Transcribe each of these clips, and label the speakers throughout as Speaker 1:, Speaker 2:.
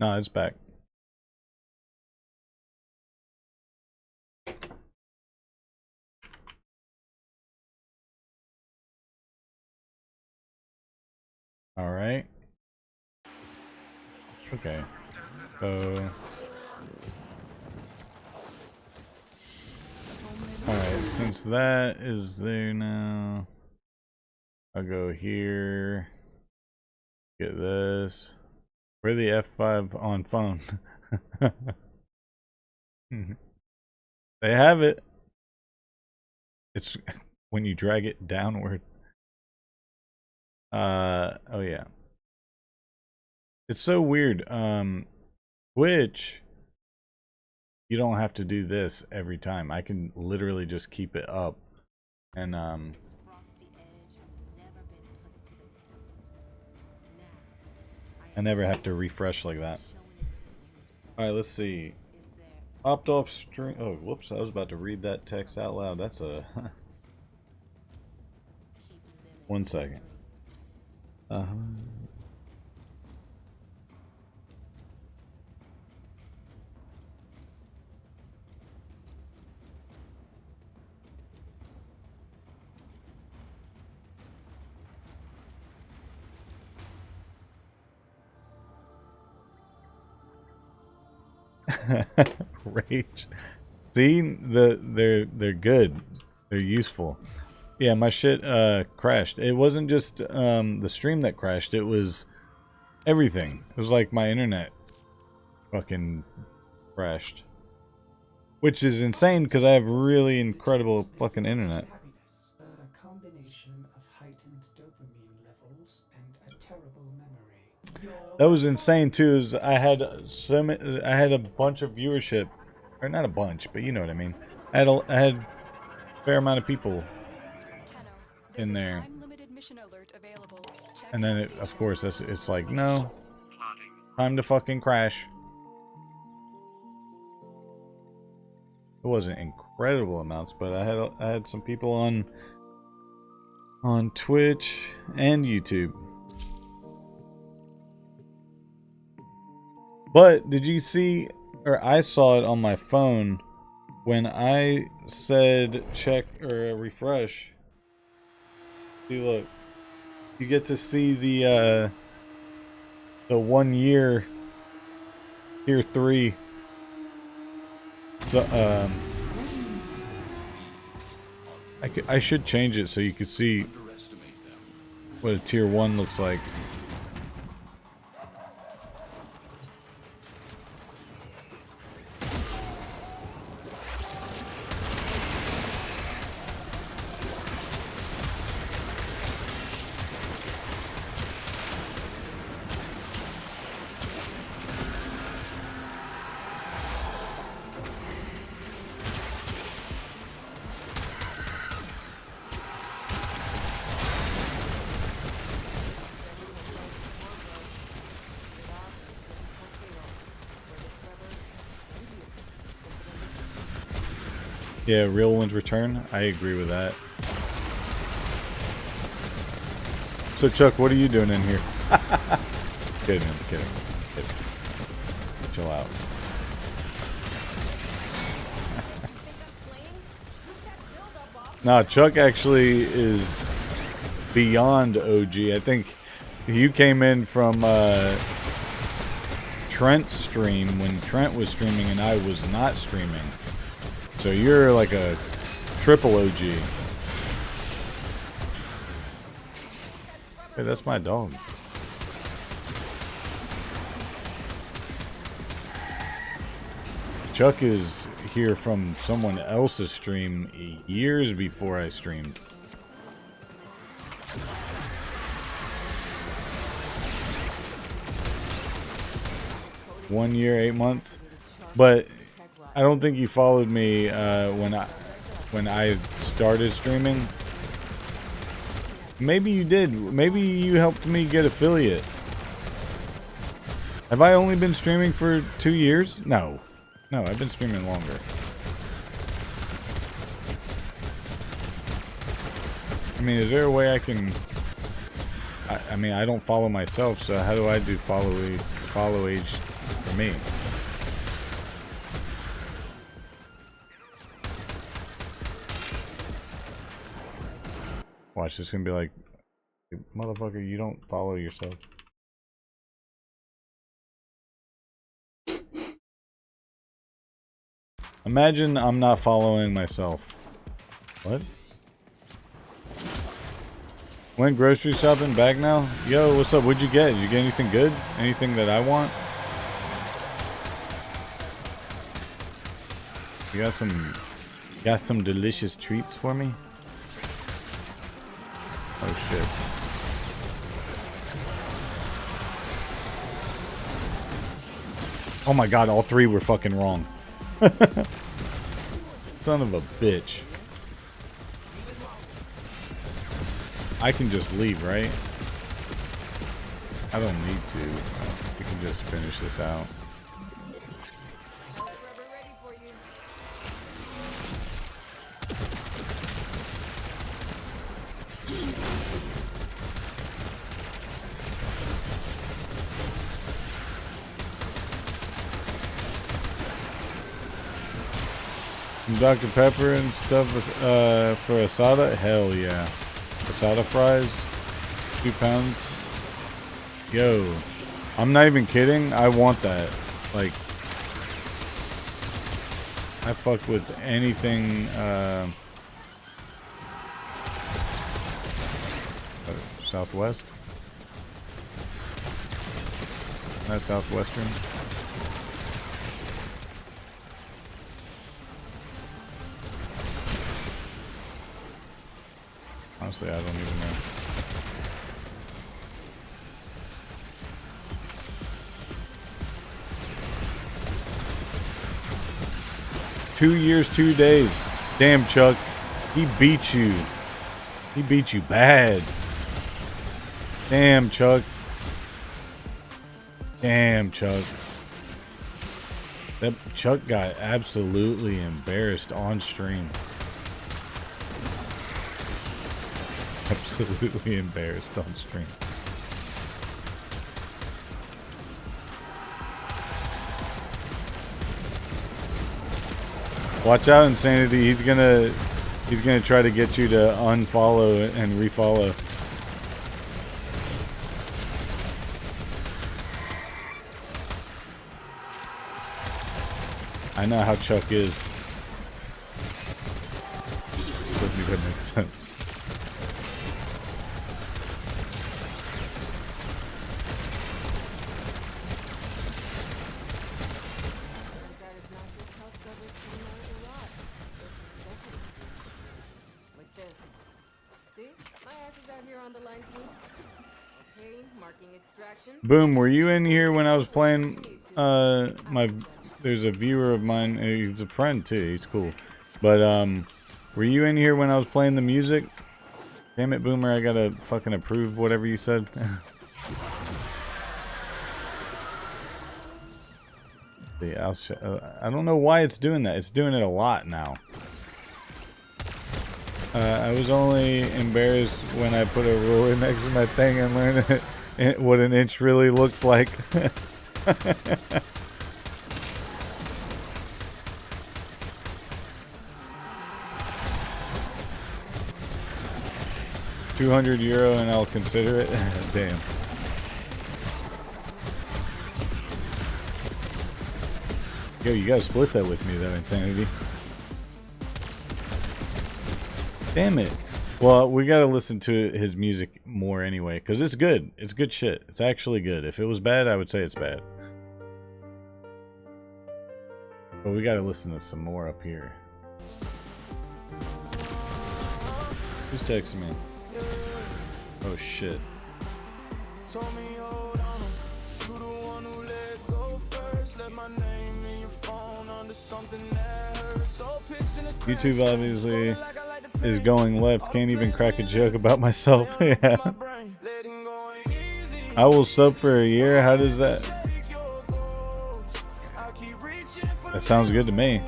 Speaker 1: No, it's back. All right. Okay. So. All right. Since that is there now, I'll go here. Get this. Where the F5 on phone? They have it. It's when you drag it downward. Oh yeah. It's so weird. Twitch, you don't have to do this every time. I can literally just keep it up and I never have to refresh like that. Alright, let's see. Opt off stream. Oh, whoops. I was about to read that text out loud. That's a. 1 second. Rage. See, they're good. They're useful. Yeah, my shit crashed. It wasn't just the stream that crashed. It was everything. It was like my internet fucking crashed. Which is insane because I have really incredible fucking internet.
Speaker 2: A combination of heightened dopamine levels and a terrible memory.
Speaker 1: That was insane too. Is I had I had a bunch of viewership, or not a bunch, but you know what I mean. I had a fair amount of people in there, and then of course it's like no, time to fucking crash. It wasn't incredible amounts, but I had some people on Twitch and YouTube. But did you see, or I saw it on my phone when I said check or refresh. See, look, you get to see the 1 year tier 3. So I should change it so you can see what a tier 1 looks like. Yeah, real ones return. I agree with that. So Chuck, what are you doing in here? Kidding, kidding. Chill out. Nah, Chuck actually is beyond OG. I think you came in from Trent's stream when Trent was streaming and I was not streaming. So you're like a triple OG. Hey, that's my dog. Chuck is here from someone else's stream years before I streamed. One year, 8 months. But I don't think you followed me when I started streaming. Maybe you did. Maybe you helped me get affiliate. Have I only been streaming for 2 years? No. No, I've been streaming longer. I mean, is there a way I can... I mean, I don't follow myself, so how do I do follow age For me. Watch, this gonna be like, motherfucker, you don't follow yourself. Imagine I'm not following myself. What? Went grocery shopping, back now? Yo, what's up? What'd you get? Did you get anything good? Anything that I want? You got some delicious treats for me? Oh shit. Oh my god, all three were fucking wrong. Son of a bitch. I can just leave, right? I don't need to. We can just finish this out. Dr. Pepper and stuff for asada? Hell yeah. Asada fries? 2 pounds? Yo. I'm not even kidding. I want that. Like, I fuck with anything, Southwest? Not Southwestern? Honestly, I don't even know. Two years, 2 days. Damn, Chuck. He beat you. He beat you bad. Damn, Chuck. Damn, Chuck. That Chuck got absolutely embarrassed on stream. Absolutely embarrassed on stream. Watch out, Insanity. He's gonna try to get you to unfollow and refollow. I know how Chuck is. Doesn't even make sense. Boom, were you in here when I was playing, there's a viewer of mine, he's a friend too, he's cool. But, were you in here when I was playing the music? Damn it, Boomer, I gotta fucking approve whatever you said. Yeah, I don't know why it's doing that, it's doing it a lot now. I was only embarrassed when I put a ruler next to my thing and learned what an inch really looks like. 200 euro and I'll consider it. Damn. Yo, you gotta split that with me though, Insanity. Damn it. Well, we gotta listen to his music more anyway, because it's good. It's good shit. It's actually good. If it was bad, I would say it's bad. But we gotta listen to some more up here. Who's texting me? Oh shit. YouTube obviously is going left. Can't even crack a joke about myself. Yeah. I will sub for a year. How does that? That sounds good to me.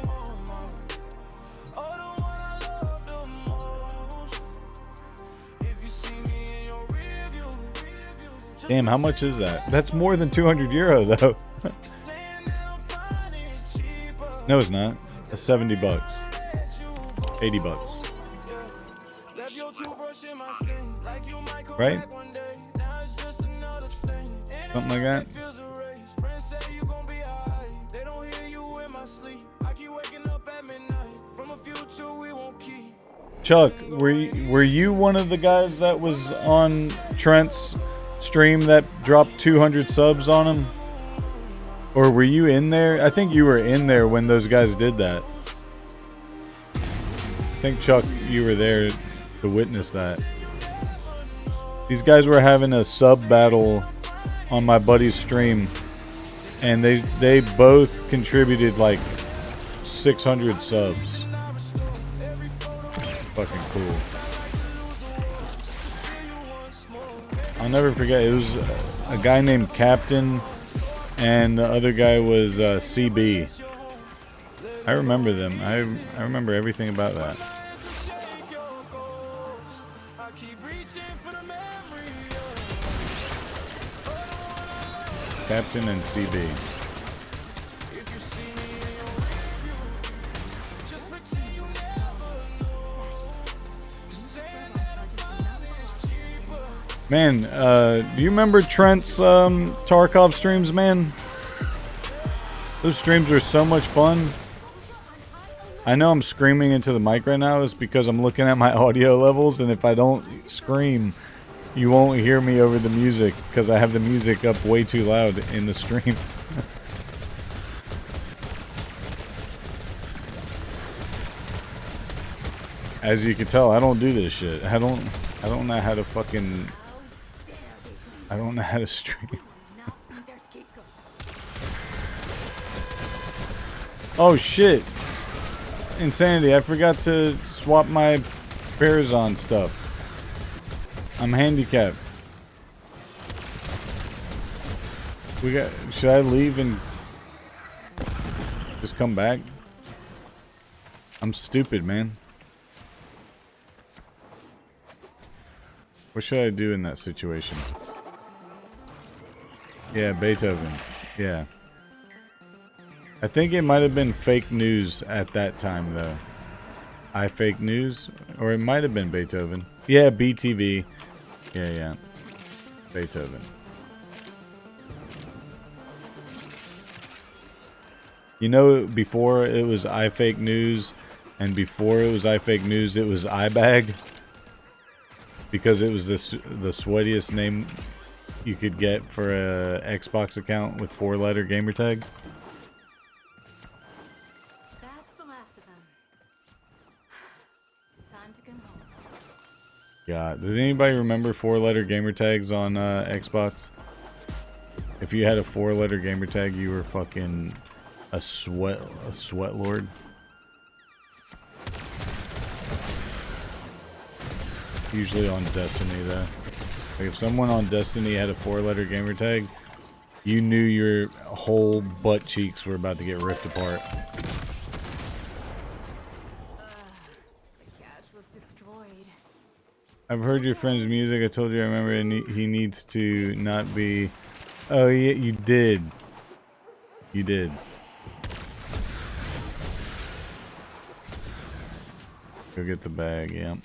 Speaker 1: Damn, how much is that? That's more than 200 euro though. No, it's not. That's 70 bucks. 80 bucks. Right? Something like that. Chuck, were you one of the guys that was on Trent's stream that dropped 200 subs on him? Or were you in there? I think you were in there when those guys did that. I think, Chuck, you were there to witness that. These guys were having a sub battle on my buddy's stream, and they both contributed like 600 subs. Fucking cool. I'll never forget, it was a guy named Captain, and the other guy was CB. I remember them. I remember everything about that. Captain and CB. Man, do you remember Trent's Tarkov streams, man? Those streams are so much fun. I know I'm screaming into the mic right now. It's because I'm looking at my audio levels, and if I don't scream, you won't hear me over the music because I have the music up way too loud in the stream. As you can tell, I don't do this shit. I don't know how to fucking... I don't know how to stream. Oh shit! Insanity, I forgot to swap my Farazan stuff. I'm handicapped. Should I leave and just come back? I'm stupid, man. What should I do in that situation? Yeah, Beethoven. Yeah. I think it might have been fake news at that time, though. I fake news? Or it might have been Beethoven. Yeah, BTV. Yeah. Beethoven. You know, before it was I fake news, and before it was I fake news, it was iBag. Because it was the sweatiest name you could get for a Xbox account with 4-letter gamertag.
Speaker 3: That's the last of them. Time to come home.
Speaker 1: God, does anybody remember 4-letter gamertags on Xbox? If you had a 4-letter gamertag, you were fucking a sweat lord. Usually on Destiny, though. Like if someone on Destiny had a 4-letter gamertag, you knew your whole butt cheeks were about to get ripped apart.
Speaker 3: The cache was destroyed.
Speaker 1: I've heard your friend's music. I told you I remember he needs to not be... Oh, yeah, you did. You did. Go get the bag, yeah.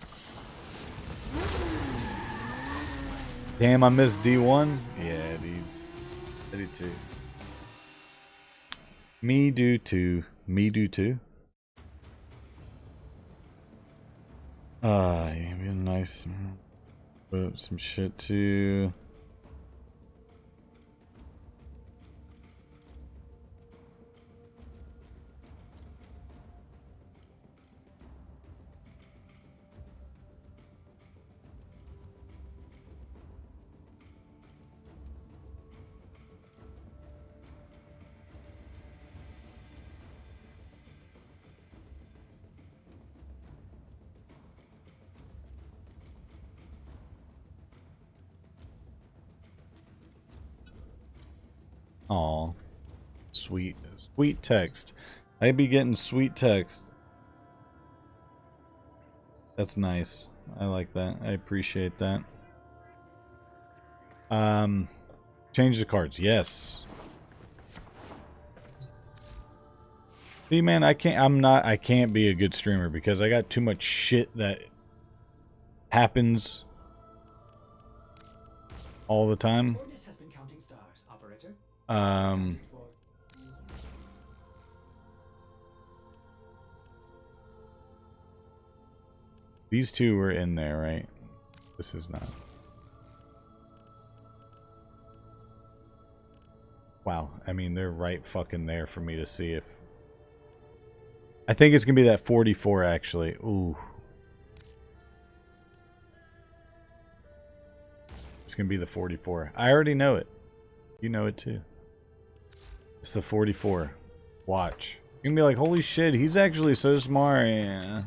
Speaker 1: Damn, I missed D1? Yeah, dude. I do too. Me do too. Me do too. Yeah, be nice. Put up some shit too. Aw. Sweet text. I be getting sweet text. That's nice. I like that. I appreciate that. Change the cards. Yes. See, man, I can't be a good streamer because I got too much shit that happens all the time.
Speaker 2: Ordis has been counting stars, operator.
Speaker 1: Um,
Speaker 2: Accounted for.
Speaker 1: these two were in there, right? This is not. Wow, I mean, they're right fucking there for me to see if... I think it's gonna be that 44, actually. Ooh. It's gonna be the 44. I already know it. You know it too. It's the 44. Watch. You're gonna be like, holy shit, he's actually so smart. Yeah.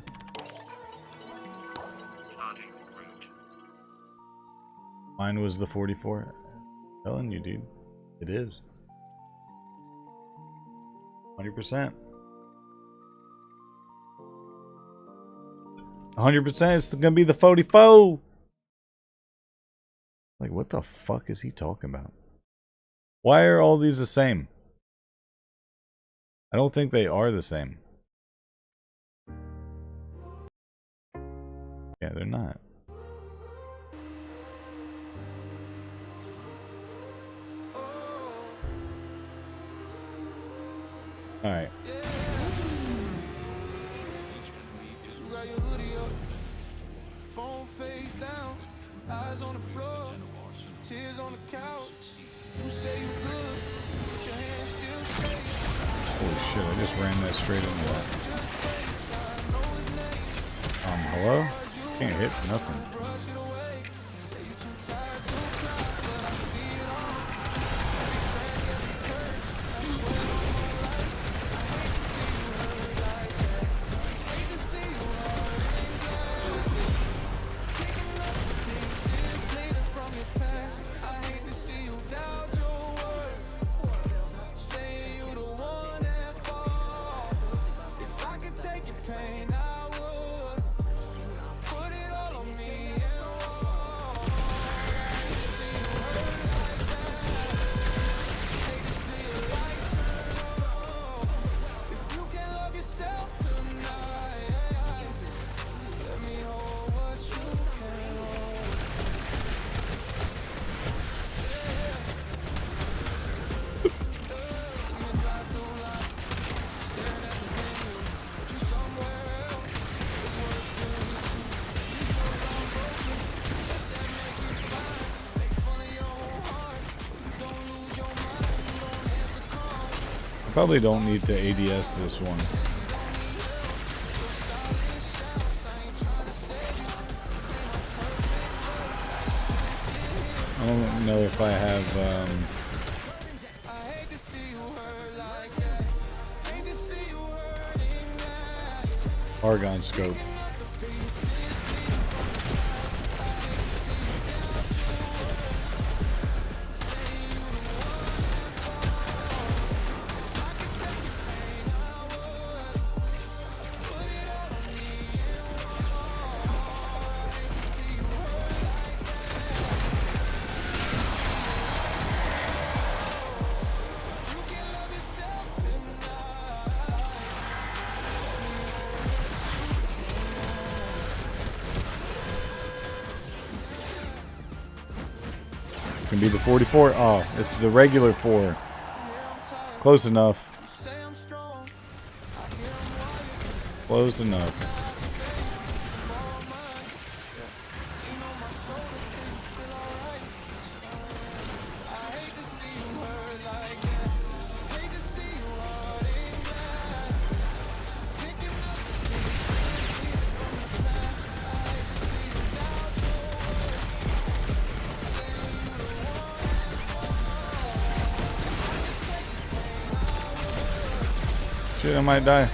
Speaker 1: Mine was the 44. I'm telling you, dude. It is. 100%. 100%. It's gonna be the 44. Like, what the fuck is he talking about? Why are all these the same? I don't think they are the same. Yeah, they're not. Alright.
Speaker 4: Phone face down, eyes on the floor, tears on the couch. You say you good, but your hands still shake.
Speaker 1: Holy shit, I just ran that straight into that. Hello? Can't hit nothing. Probably don't need to ADS this one. I don't know if I have Argon scope. Can be the 44. Oh, it's the regular 4. Close enough. Close enough. Shit, I might die.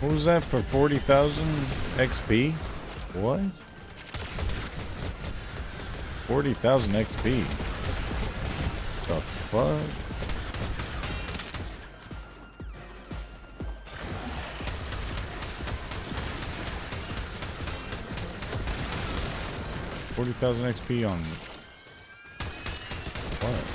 Speaker 1: What was that for 40,000 XP? What? 40,000 XP. The fuck? $40,000 XP on what?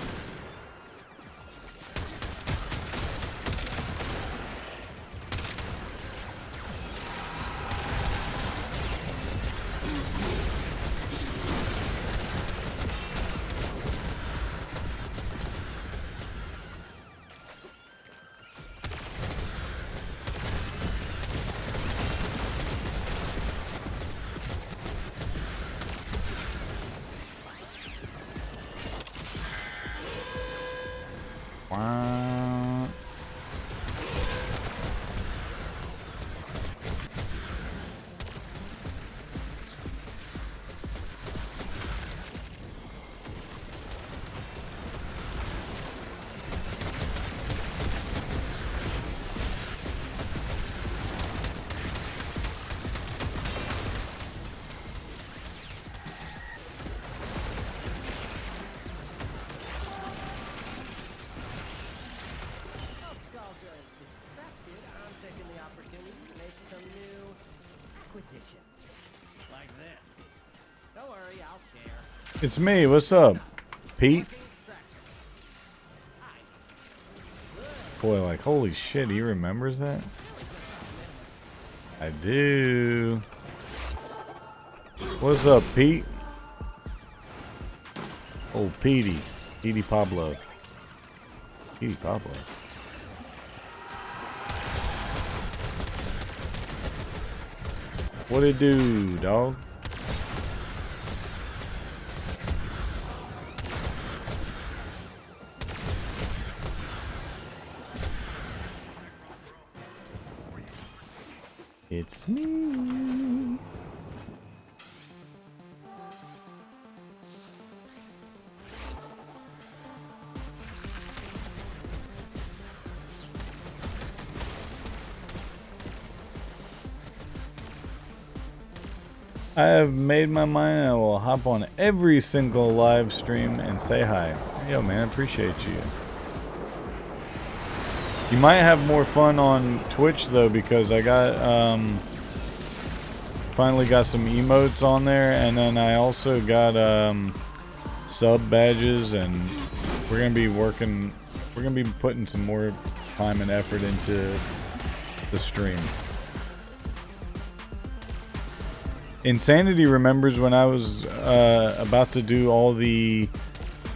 Speaker 1: Wow.
Speaker 5: Nostalgia is distracted. I'm taking the opportunity to make some new acquisitions. Like this. Don't worry, I'll share.
Speaker 1: It's me. What's up, Pete? Boy, like, holy shit, he remembers that? I do. What's up, Pete? Oh, Petey. Petey Pablo. Petey Pablo. What it do, dog? It's me. I have made my mind. I will hop on every single live stream and say hi. Yo, man, appreciate you. You might have more fun on Twitch though, because I got finally got some emotes on there, and then I also got sub badges, and we're gonna be working. We're gonna be putting some more time and effort into the stream. Insanity remembers when I was about to do all the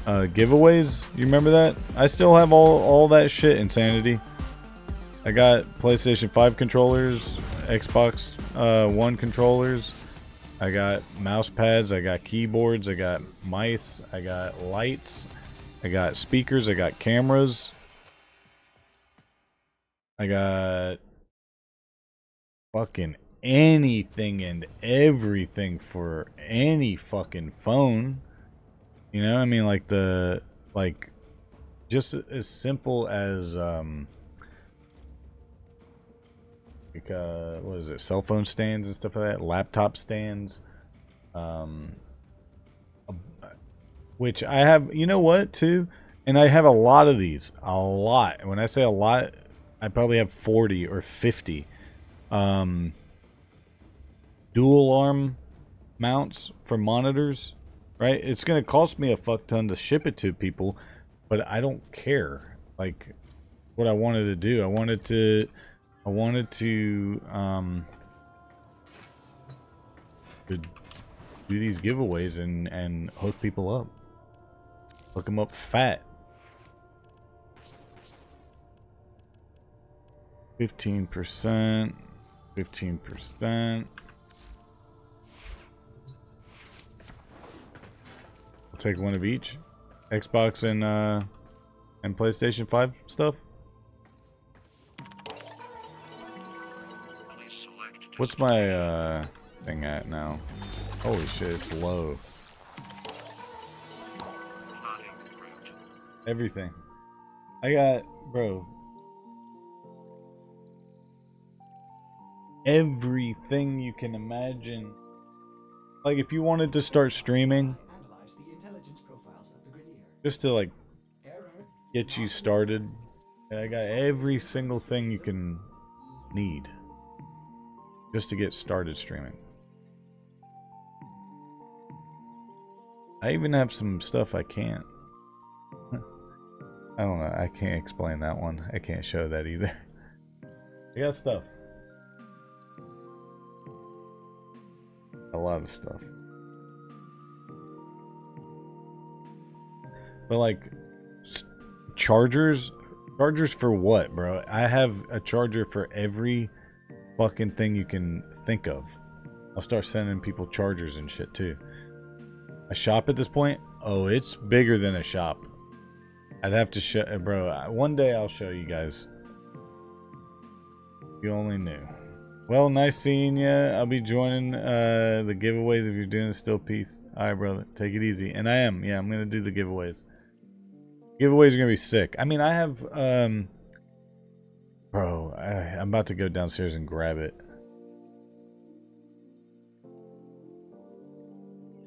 Speaker 1: giveaways. You remember that? I still have all that shit, Insanity. I got PlayStation 5 controllers, Xbox One controllers. I got mouse pads, I got keyboards, I got mice, I got lights, I got speakers, I got cameras. I got fucking anything and everything for any fucking phone. You know, I mean, like just as simple as what is it, cell phone stands and stuff like that, laptop stands, which I have, you know what, too, and I have a lot of these, a lot. When I say a lot, I probably have 40 or 50 dual arm mounts for monitors, right? It's gonna cost me a fuck ton to ship it to people, but I don't care. Like, what I wanted to do, I wanted to do these giveaways and hook people up, hook them up fat. 15%, 15%. I'll take one of each. Xbox and PlayStation 5 stuff. What's my thing at now? Holy shit, it's low. Everything. I got, bro. everything you can imagine. Like if you wanted to start streaming,
Speaker 2: Analyze the intelligence profiles of the Grineer.
Speaker 1: just to like
Speaker 2: Error.
Speaker 1: get you started, I got every single thing you can need just to get started streaming. I even have some stuff I can't. I don't know. I can't explain that one. I can't show that either. I got stuff. A lot of stuff. But like chargers for what, bro? I have a charger for every fucking thing you can think of. I'll start sending people chargers and shit too. A shop at this point? Oh, it's bigger than a shop. I'd have to show, bro. One day I'll show you guys. You only knew. Well, nice seeing you. I'll be joining the giveaways if you're doing it still. Peace. All right, brother. Take it easy. And I am. Yeah, I'm gonna do the giveaways. Giveaways are gonna be sick. I mean, I have bro. I'm about to go downstairs and grab it.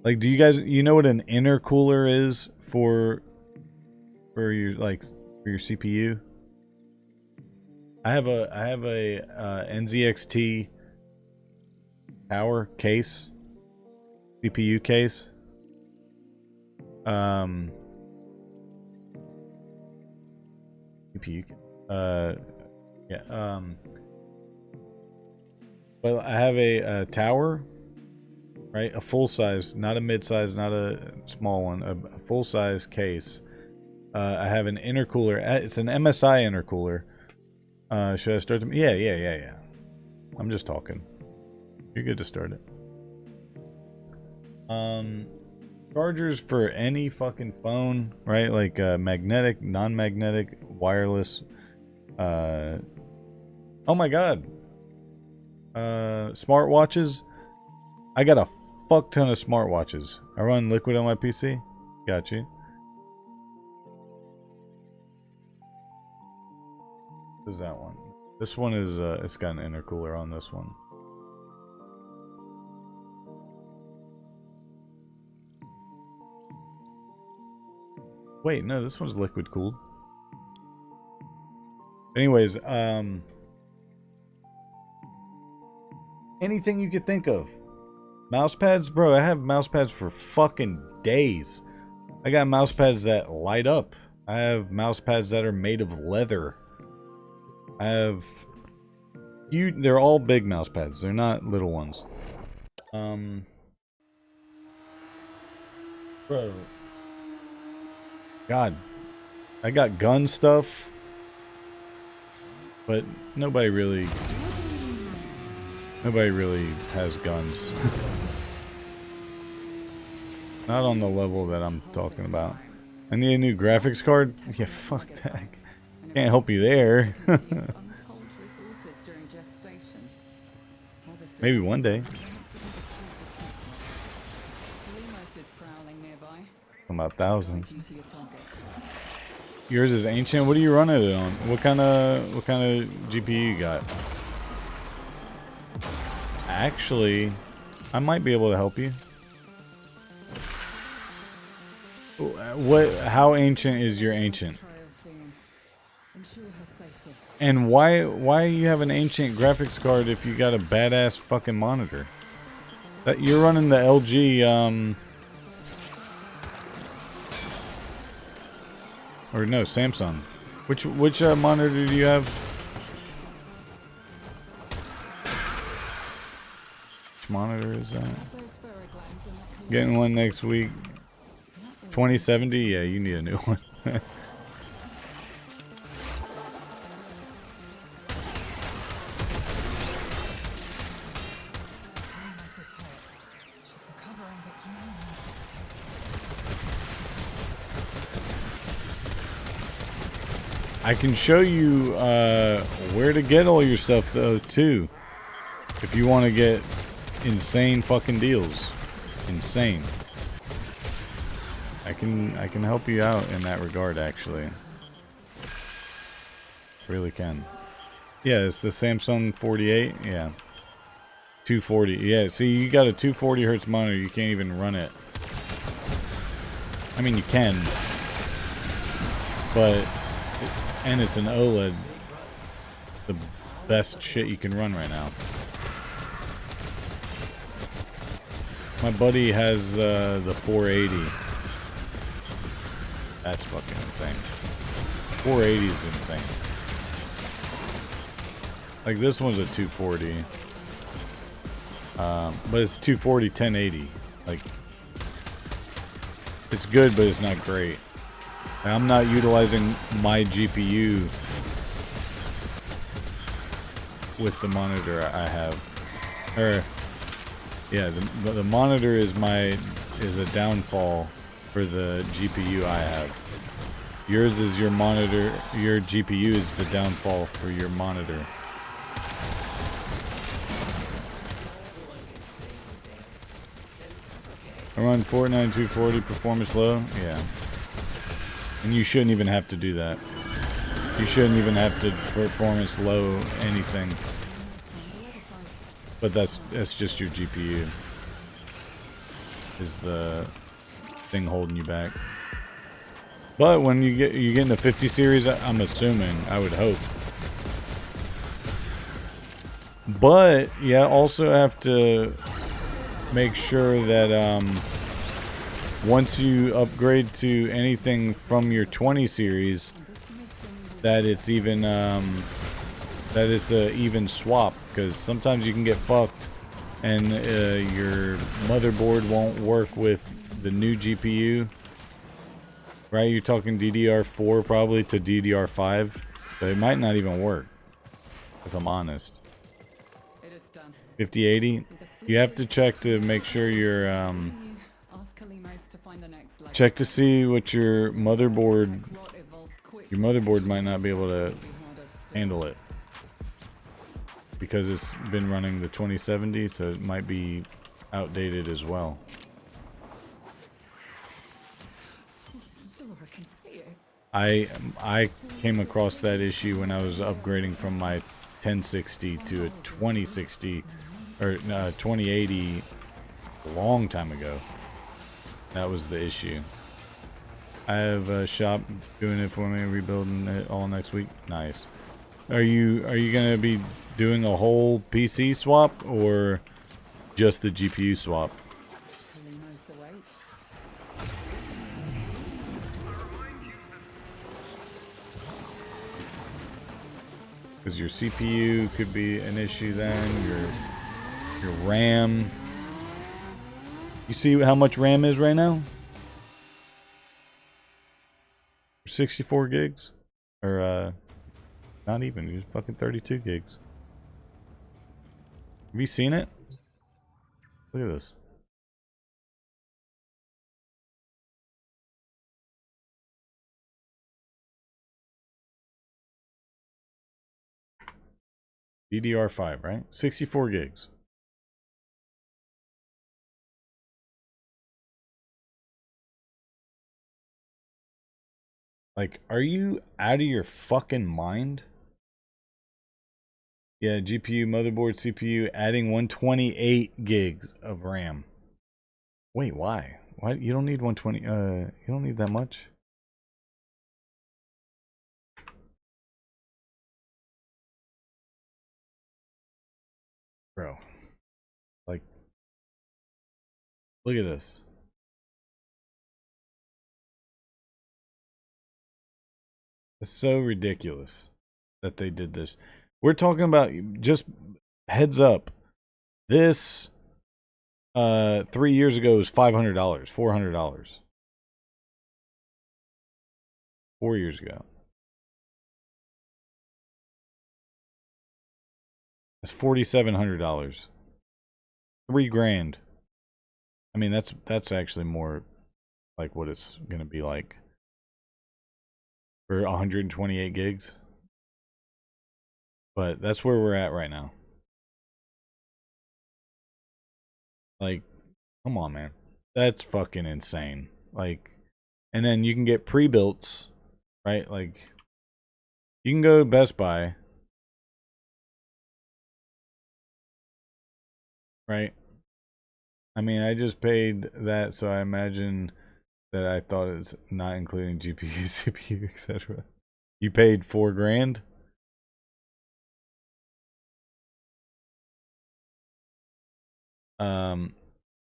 Speaker 1: Like, do you guys, you know what an intercooler is for your for your CPU? I have a NZXT power case, CPU case. CPU. Yeah. But I have a tower. Right, a full size, not a mid size, not a small one, a full size case. I have an intercooler. It's an MSI intercooler. Should I start them? Yeah. I'm just talking. You're good to start it. Chargers for any fucking phone, right? Like magnetic, non-magnetic, wireless. Oh my god. Smartwatches. I got a fuck ton of smartwatches. I run Liquid on my PC. Got you. What is that one? This one is, it's got an intercooler on this one. Wait, no, this one's liquid cooled. Anyways, anything you could think of. Mouse pads, bro, I have mouse pads for fucking days. I got mouse pads that light up. I have mouse pads that are made of leather. I have they're all big mouse pads. They're not little ones. Bro. God. I got gun stuff. But nobody really has guns. Not on the level that I'm talking about. I need a new graphics card? Yeah, fuck that. Can't help you there. Maybe one day. About thousands. Yours is ancient. What are you running it on? What kind of GPU you got? Actually, I might be able to help you. How ancient is your ancient? And why you have an ancient graphics card if you got a badass fucking monitor? That you're running the LG or no, Samsung. Which monitor do you have? Which monitor is that? Getting one next week. 2070? Yeah, you need a new one. I can show you where to get all your stuff though too. If you want to get insane fucking deals. Insane. I can help you out in that regard actually. Really can. Yeah, it's the Samsung 48, yeah. 240. Yeah, see, you got a 240 hertz monitor. You can't even run it. I mean, you can. But, and it's an OLED. The best shit you can run right now. My buddy has the 480. That's fucking insane. 480 is insane. Like this one's a 240. But it's 240 1080. Like it's good, but it's not great. And I'm not utilizing my GPU with the monitor I have. Or yeah, the monitor is a downfall for the GPU I have. Yours is your monitor, your GPU is the downfall for your monitor. I run Fortnite 240 performance low? Yeah. And you shouldn't even have to do that. You shouldn't even have to performance low anything. But that's just your GPU. Is the thing holding you back. But when you get in the 50 series, I'm assuming, I would hope. But yeah, also have to make sure that once you upgrade to anything from your 20 series, that it's even that it's a even swap, because sometimes you can get fucked and your motherboard won't work with the new GPU. Right, you're talking DDR4 probably to DDR5, so it might not even work, if I'm honest. 5080, you have to check to make sure you're check to see what your motherboard might not be able to handle it, because it's been running the 2070, so it might be outdated as well. I came across that issue when I was upgrading from my 1060 to a 2060 or 2080 a long time ago. That was the issue. I have a shop doing it for me, rebuilding it all next week. Nice. Are you gonna be doing a whole PC swap or just the GPU swap? Because your CPU could be an issue then, your RAM. You see how much RAM is right now? 64 gigs? Or, not even, it's fucking 32 gigs. Have you seen it? Look at this. DDR5, right? 64 gigs. Like, are you out of your fucking mind? Yeah, GPU, motherboard, CPU, adding 128 gigs of RAM. Wait, why? Why? You don't need 120, you don't need that much? Bro. Like, look at this. It's so ridiculous that they did this. We're talking about, just heads up, this 3 years ago was $500, $400. 4 years ago. It's $4,700. $3,000. I mean, that's actually more like what it's gonna be like for 128 gigs. But that's where we're at right now. Like, come on, man. That's fucking insane. Like, and then you can get pre-builts, right? Like, you can go to Best Buy. right? I mean, I just paid that, so I imagine that I thought it's not including GPU, CPU, etc. You paid $4,000?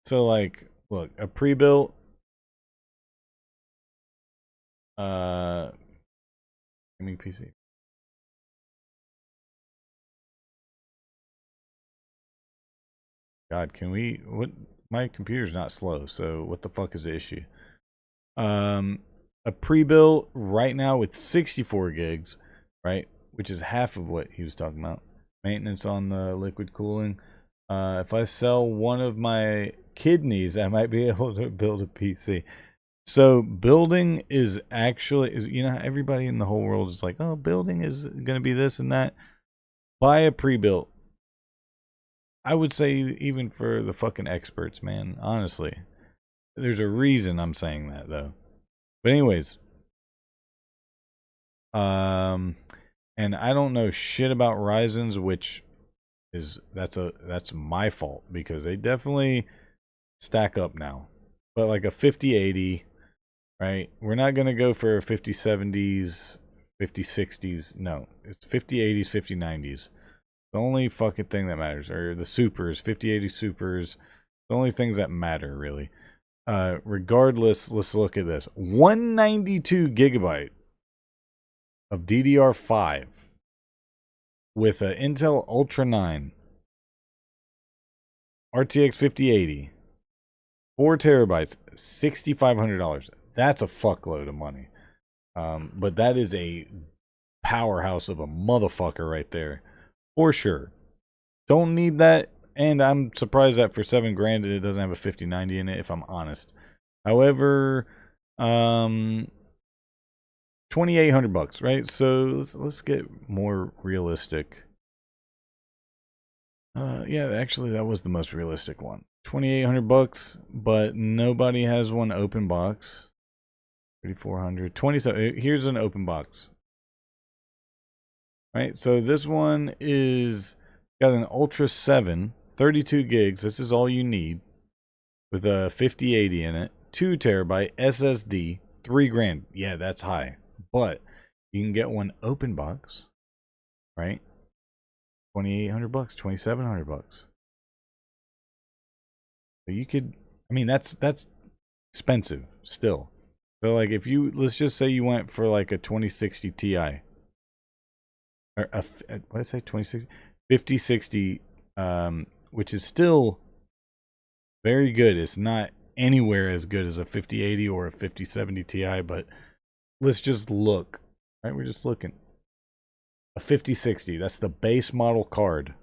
Speaker 1: So like, look, a pre-built, gaming PC. God, can we, what, my computer's not slow, so what the fuck is the issue? A pre-built right now with 64 gigs, right? Which is half of what he was talking about. Maintenance on the liquid cooling. If I sell one of my kidneys, I might be able to build a PC. So building is actually, you know, everybody in the whole world is like, oh, building is going to be this and that. Buy a pre-built. I would say even for the fucking experts, man, honestly. There's a reason I'm saying that, though. But anyways, and I don't know shit about Ryzen's, which is that's my fault because they definitely stack up now. But like a 5080, right? We're not gonna go for 5070s, 5060s. No, it's 5080s, 5090s. The only fucking thing that matters are the supers, 5080 supers. The only things that matter really. Regardless, let's look at this. 192 gigabyte of DDR5 with an Intel Ultra 9 RTX 5080, 4 terabytes, $6,500. That's a fuckload of money. But that is a powerhouse of a motherfucker right there, for sure. Don't need that. And I'm surprised that for $7,000 it doesn't have a 5090 in it, if I'm honest. However, $2,800, right? So let's get more realistic. Yeah, actually that was the most realistic one. $2,800, but nobody has one open box. 3,400, 27. Here's an open box. Right, so this one is got an Ultra 7. 32 gigs, this is all you need, with a 5080 in it, 2 terabyte SSD, $3,000. Yeah, that's high, but you can get one open box, right? $2,800, $2,700. So you could, I mean, that's expensive still. So like, if you, let's just say you went for like a 2060 Ti, or a, what did I say, 2060, 5060, which is still very good. It's not anywhere as good as a 5080 or a 5070 Ti, but let's just look. Right, we're just looking. A 5060, that's the base model card,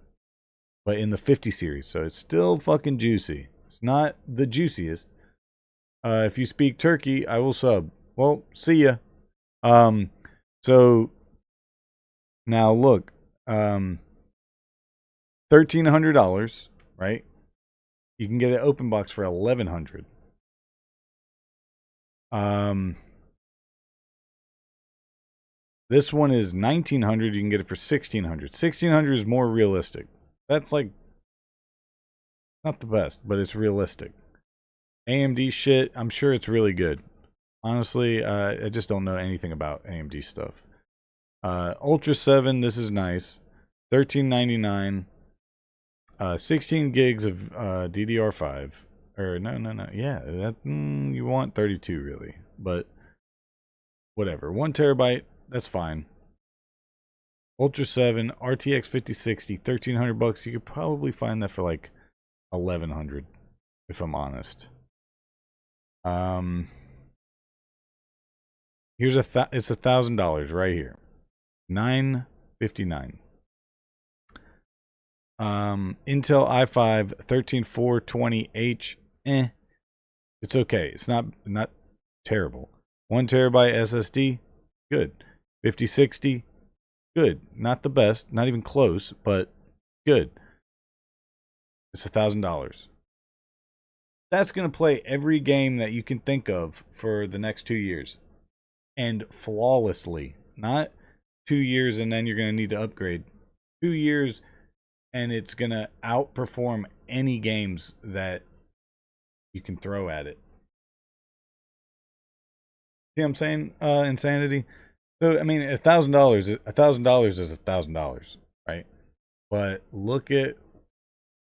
Speaker 1: but in the 50 series, so it's still fucking juicy. It's not the juiciest. If you speak Turkey, I will sub. Well, see ya. So now look, $1,300, right? You can get an open box for $1,100. This one is $1,900. You can get it for $1,600. $1,600 is more realistic. That's like not the best, but it's realistic. AMD shit, I'm sure it's really good. Honestly, I just don't know anything about AMD stuff. Ultra 7, this is nice. $1,399. 16 gigs of DDR5. Or no. Yeah, that you want 32 really, but whatever. 1 terabyte, that's fine. Ultra 7, RTX 5060, $1,300. You could probably find that for like $1,100, if I'm honest. Here's it's $1,000 right here. $959. Intel i5 13420H. It's okay. It's not terrible. 1 terabyte SSD, good. 5060, good. Not the best, not even close, but good. It's $1,000. That's gonna play every game that you can think of for the next 2 years, and flawlessly. Not 2 years and then you're gonna need to upgrade. 2 years and it's gonna outperform any games that you can throw at it. See what I'm saying? Insanity. So I mean, $1,000 is $1,000, right? But look at,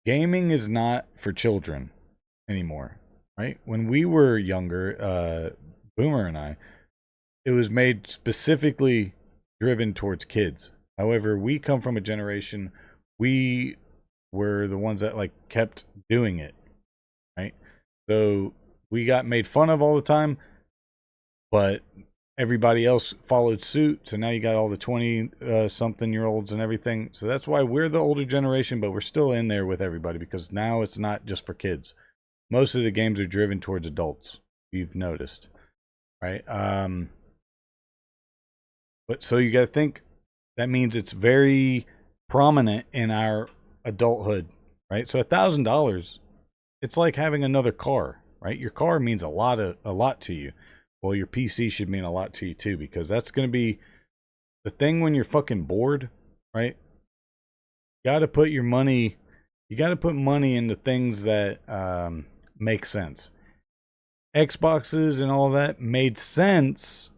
Speaker 1: gaming is not for children anymore, right? When we were younger, Boomer and I, it was made specifically driven towards kids. However, we come from a generation, we were the ones that like kept doing it, right? So we got made fun of all the time, but everybody else followed suit. So now you got all the 20 something year olds and everything. So that's why we're the older generation, but we're still in there with everybody, because now it's not just for kids. Most of the games are driven towards adults, you've noticed, right? But so you got to think, that means it's very prominent in our adulthood, right? So $1,000, it's like having another car, right? Your car means a lot to you. Well, your PC should mean a lot to you too, because that's going to be the thing when you're fucking bored, right? You got to put your money, you got to put money into things that make sense. Xboxes and all that made sense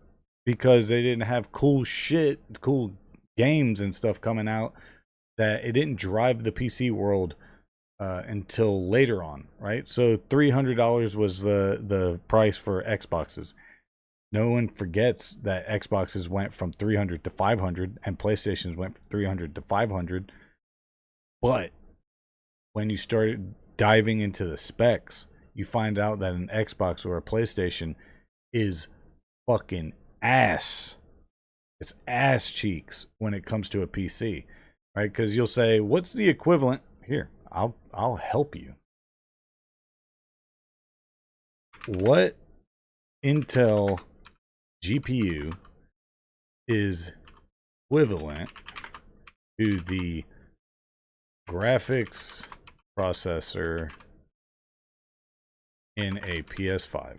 Speaker 1: because they didn't have cool shit, cool games and stuff coming out, that it didn't drive the PC world until later on, right? So $300 was the price for Xboxes. No one forgets that Xboxes went from 300 to 500 and PlayStations went from 300 to 500. But when you started diving into the specs, you find out that an Xbox or a PlayStation is fucking ass. It's ass cheeks when it comes to a PC, right? Because you'll say, what's the equivalent? Here, I'll help you. What Intel GPU is equivalent to the graphics processor in a PS5?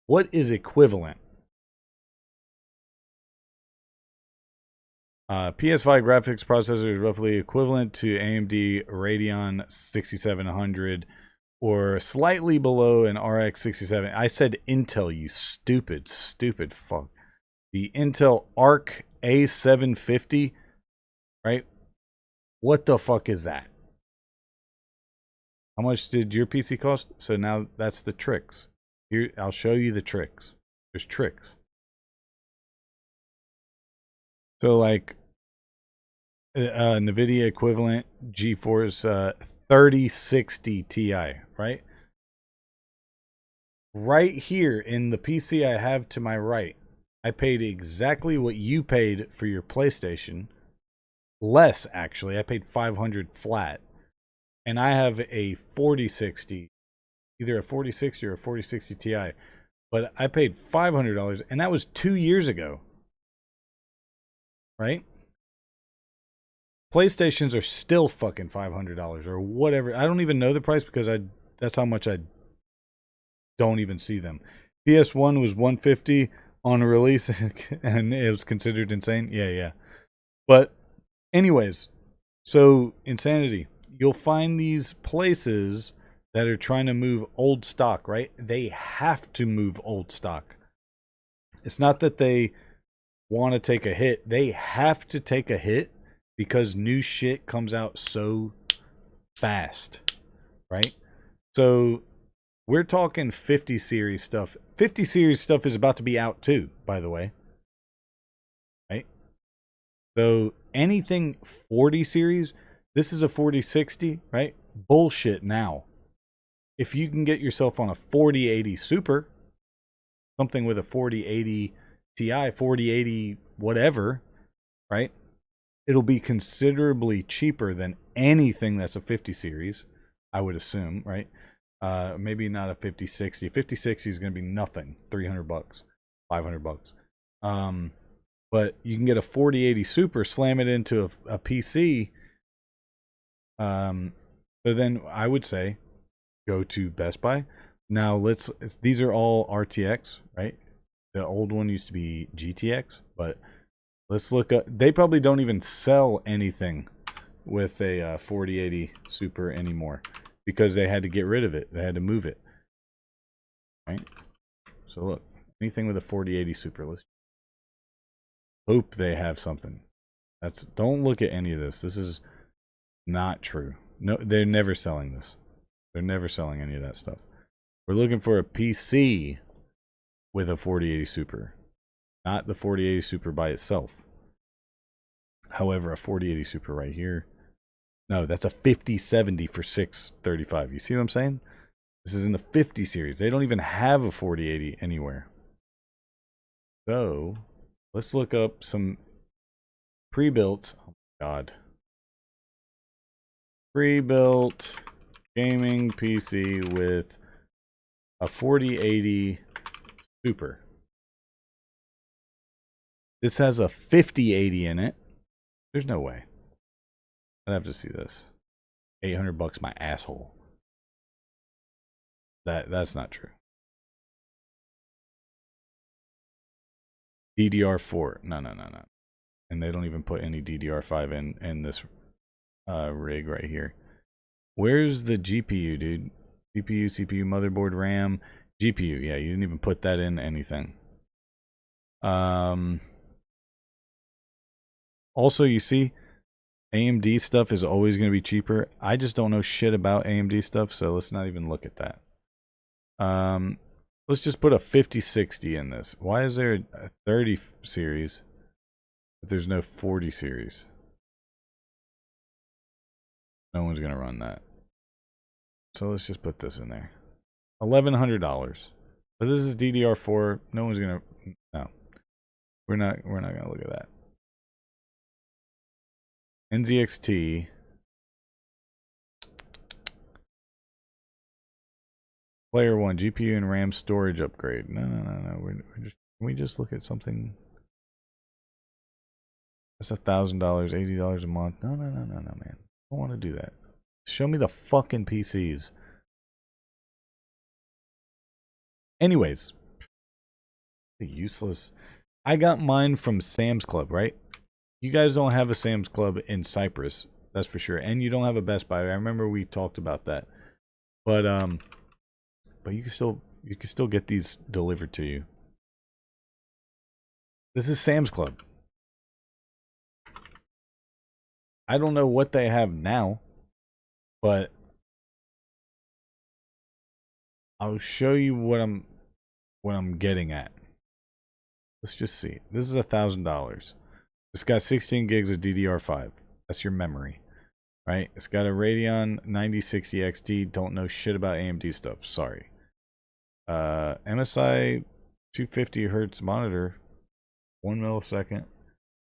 Speaker 1: What is equivalent? PS5 graphics processor is roughly equivalent to AMD Radeon 6700 or slightly below an RX 67. I said Intel, you stupid fuck. The Intel Arc A750, right? What the fuck is that? How much did your PC cost? So now that's the tricks. Here, I'll show you the tricks. There's tricks. So like NVIDIA equivalent GeForce 3060 Ti, right? Right here in the PC I have to my right, I paid exactly what you paid for your PlayStation. Less, actually. I paid $500 flat. And I have a 4060, either a 4060 or a 4060 Ti. But I paid $500, and that was 2 years ago. Right? PlayStations are still fucking $500 or whatever. I don't even know the price because that's how much I don't even see them. PS1 was $150 on release and it was considered insane. Yeah. But anyways, so Insanity, you'll find these places that are trying to move old stock, right? They have to move old stock. It's not that they want to take a hit. They have to take a hit because new shit comes out so fast, right? So we're talking 50 series stuff. 50 series stuff is about to be out too, by the way. Right? So anything 40 series, this is a 4060, right? Bullshit now. If you can get yourself on a 4080 Super, something with a 4080 Ti, 4080 whatever, right? It'll be considerably cheaper than anything that's a 50 series, I would assume, right? Maybe not a 5060. 5060 is going to be nothing, $300, $500. But you can get a 4080 Super, slam it into a PC. So then I would say go to Best Buy. Now these are all RTX, right? The old one used to be GTX, but let's look up. They probably don't even sell anything with a 4080 Super anymore because they had to get rid of it. They had to move it. Right? So look, anything with a 4080 Super, let's hope they have something. Don't look at any of this. This is not true. No, they're never selling this. They're never selling any of that stuff. We're looking for a PC with a 4080 Super, not the 4080 Super by itself. However, a 4080 Super right here. No, that's a 5070 for $635. You see what I'm saying? This is in the 50 series. They don't even have a 4080 anywhere. So, let's look up some pre-built. Oh my god. Pre-built gaming PC with a 4080 Super. This has a 5080 in it. There's no way. I'd have to see this. $800 my asshole. That's not true. DDR4. No. And they don't even put any DDR5 in this rig right here. Where's the GPU, dude? CPU, CPU, motherboard, RAM, GPU. Yeah, you didn't even put that in anything. Also, you see, AMD stuff is always going to be cheaper. I just don't know shit about AMD stuff, so let's not even look at that. Let's just put a 5060 in this. Why is there a 30 series, but there's no 40 series? No one's going to run that. So let's just put this in there. $1,100. But this is DDR4. No one's going to... No. We're not going to look at that. NZXT. Player 1, GPU and RAM storage upgrade. No. We're just, can we just look at something? That's $1,000, $80 a month. No, man. I don't want to do that. Show me the fucking PCs. Anyways. Useless. I got mine from Sam's Club, right? You guys don't have a Sam's Club in Cyprus, that's for sure. And you don't have a Best Buy. I remember we talked about that. But you can still get these delivered to you. This is Sam's Club. I don't know what they have now, but I'll show you what I'm getting at. Let's just see. This is $1,000. It's got 16 gigs of DDR5. That's your memory, right? It's got a Radeon 9060 XT. Don't know shit about AMD stuff. Sorry. MSI 250 hertz monitor, 1 millisecond,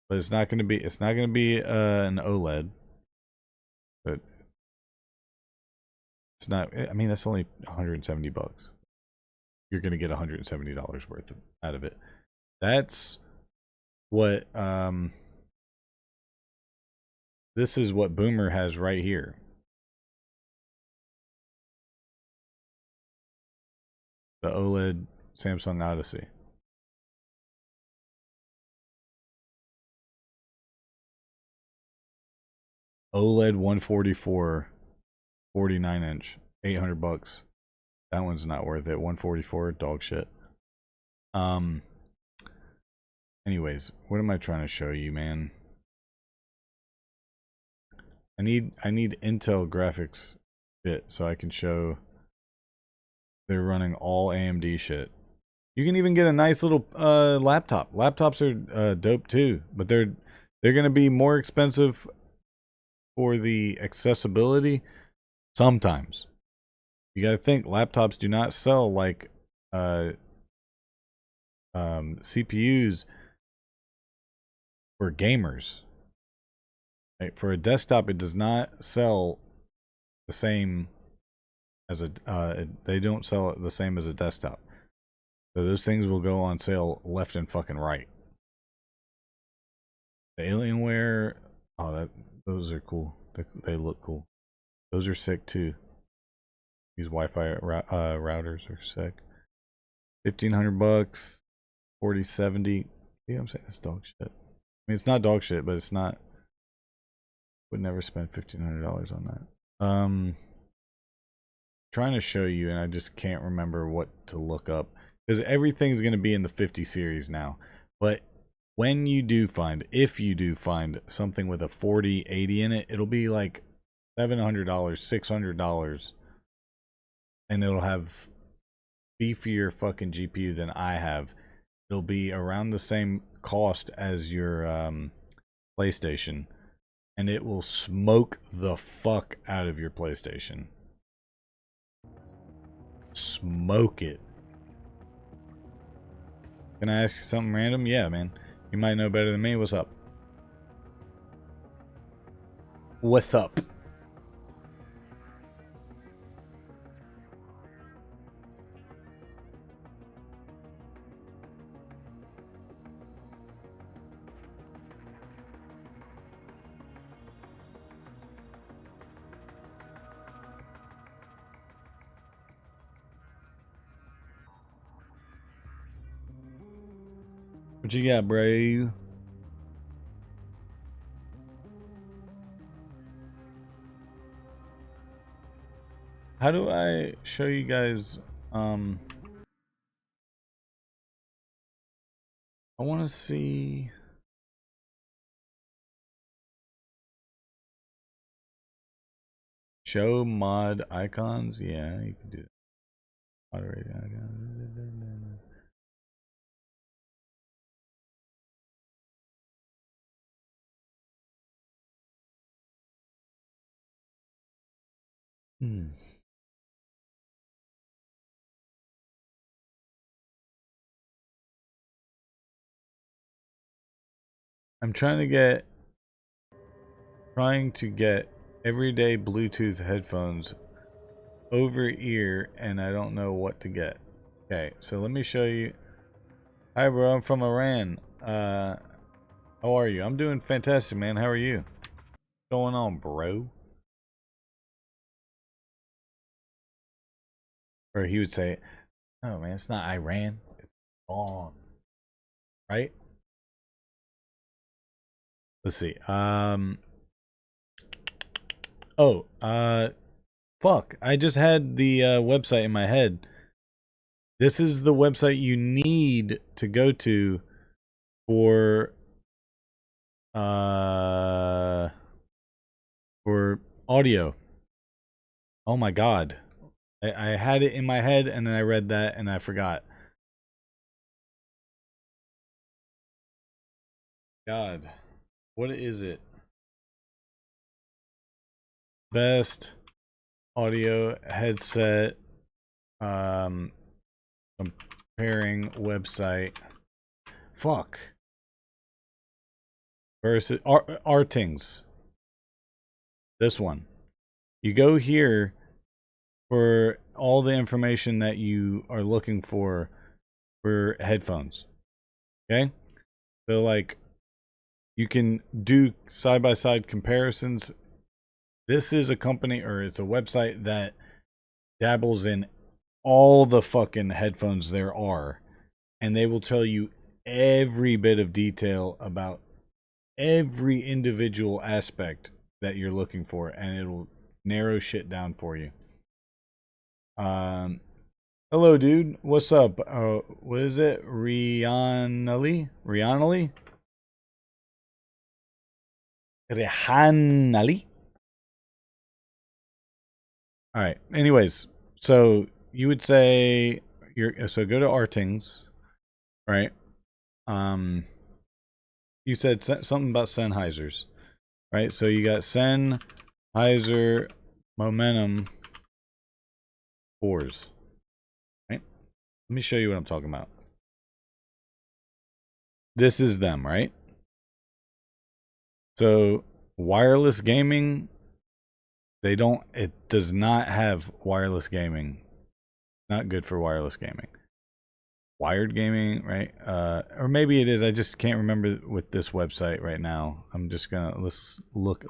Speaker 1: but it's not going to be an OLED. But it's not. I mean, that's only $170. You're going to get $170 worth out of it. That's what this is what Boomer has right here. The OLED Samsung Odyssey. OLED 144 49 inch, $800. That one's not worth it. 144 dog shit. Anyways, what am I trying to show you, man? I need Intel graphics shit so I can show they're running all AMD shit. You can even get a nice little laptop. Laptops are dope too, but they're going to be more expensive for the accessibility sometimes. You got to think laptops do not sell like CPUs for gamers. Right? For a desktop, it does not sell the same as a they don't sell it the same as a desktop. So those things will go on sale left and fucking right. The Alienware, those are cool. They look cool. Those are sick too. These Wi-Fi routers are sick. $1,500, 4070. See what I'm saying? It's dog shit. I mean, it's not dog shit, but it's not Would never spend $1,500 on that. Trying to show you, and I just can't remember what to look up because everything's going to be in the 50 series now. But when you do find, if you do find something with a 4080 in it, it'll be like $700, $600, and it'll have beefier fucking GPU than I have. It'll be around the same cost as your PlayStation, and it will smoke the fuck out of your PlayStation. Smoke it. Can I ask you something random? Yeah, man. You might know better than me. What's up? What's up? What you got, bro? How do I show you guys? I want to see. Show mod icons. Yeah, you can do it. Moderate icons. I'm trying to get everyday Bluetooth headphones over ear, and I don't know what to get. Okay, so let me show you. Hi, bro. I'm from Iran. How are you? I'm doing fantastic, man. How are you? What's going on, bro? Or he would say, "Oh man, it's not Iran. It's Iran." Right? Let's see. Fuck. I just had the website in my head. This is the website you need to go to for audio. Oh my god. I had it in my head and then I read that and I forgot. God. What is it? Best audio headset comparing website. Fuck. Versus Artings. This one. You go here for all the information that you are looking for headphones. Okay? So like you can do side-by-side comparisons. This is a company, or it's a website that dabbles in all the fucking headphones there are. And they will tell you every bit of detail about every individual aspect that you're looking for. And it'll narrow shit down for you. Hello, dude. What's up? What is it? Rihanna? All right. Anyways, so you would say so go to Artings, right? You said something about Sennheisers, right? So you got Sennheiser Momentum 4s, right? Let me show you what I'm talking about. This is them, right? So wireless gaming, it does not have wireless gaming. Not good for wireless gaming. Wired gaming, right? Or maybe it is. I just can't remember with this website right now. I'm just gonna let's look.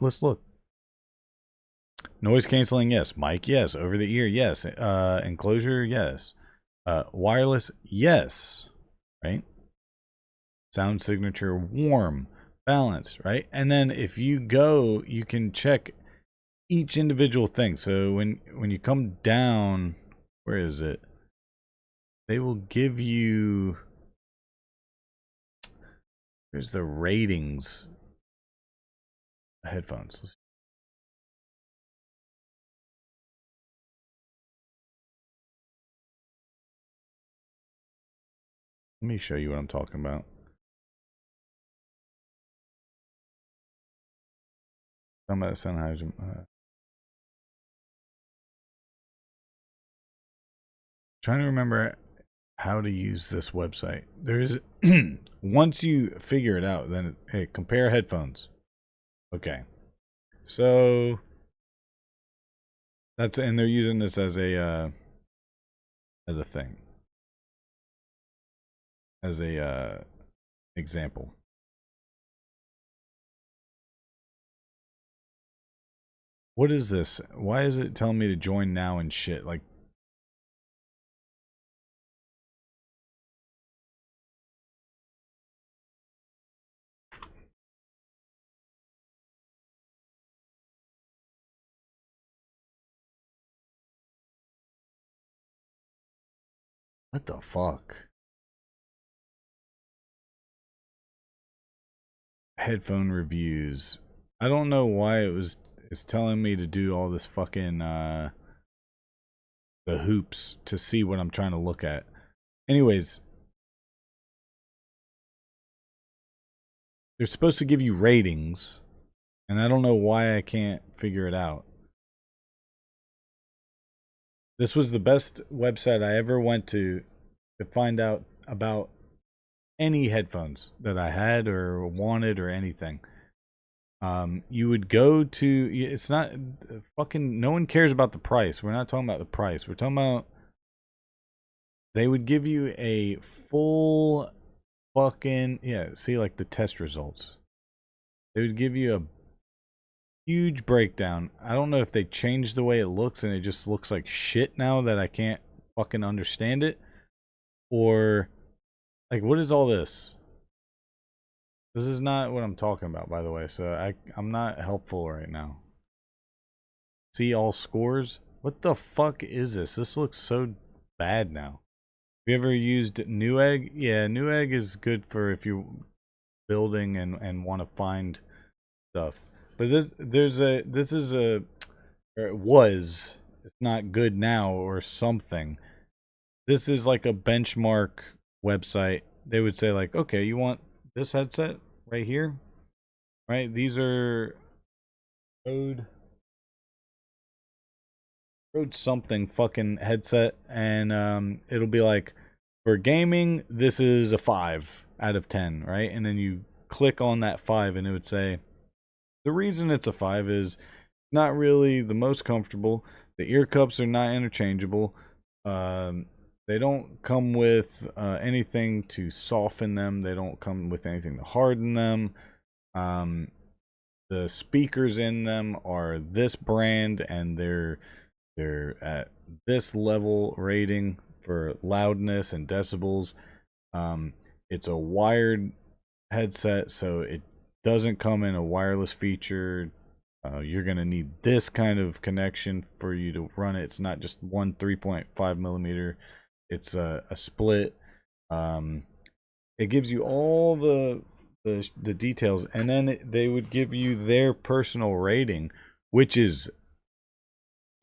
Speaker 1: Noise canceling, yes. Mic, yes. Over the ear, yes. Enclosure, yes. Wireless, yes. Right? Sound signature, warm. balance, right? And then if you go, you can check each individual thing. So when you come down, where is it? They will give you, here's the ratings. Headphones. Let me show you what I'm talking about. Talking about the Sennheiser. Trying to remember how to use this website. There's once you figure it out, then hey, compare headphones. Okay, so that's, and they're using this as a thing, as a example. What is this? Why is it telling me to join now and shit? Like, what the fuck? Headphone reviews. I don't know why it's telling me to do all this fucking the hoops to see what I'm trying to look at. Anyways, they're supposed to give you ratings, and I don't know why I can't figure it out. This was the best website I ever went to find out about any headphones that I had or wanted or anything. You would go to, it's not fucking, no one cares about the price. We're not talking about the price. We're talking about, they would give you a full fucking, yeah, see, like the test results. They would give you a huge breakdown. I don't know if they changed the way it looks and it just looks like shit now that I can't fucking understand it, or like, what is all this? This is not what I'm talking about, by the way, so I'm not helpful right now. See all scores? What the fuck is this? This looks so bad now. Have you ever used Newegg? Yeah, Newegg is good for if you're building and want to find stuff. But this is a, or it was, it's not good now or something. This is like a benchmark website. They would say like, okay, you want this headset right here, right? These are code something fucking headset, and it'll be like, for gaming, this is a 5 out of 10, right? And then you click on that 5 and it would say the reason it's a 5 is not really the most comfortable. The ear cups are not interchangeable. They don't come with anything to soften them. They don't come with anything to harden them. The speakers in them are this brand, and they're at this level rating for loudness and decibels. It's a wired headset, so it doesn't come in a wireless feature. You're going to need this kind of connection for you to run it. It's not just one 3.5 millimeter. It's a split. It gives you all the details, and then they would give you their personal rating, which is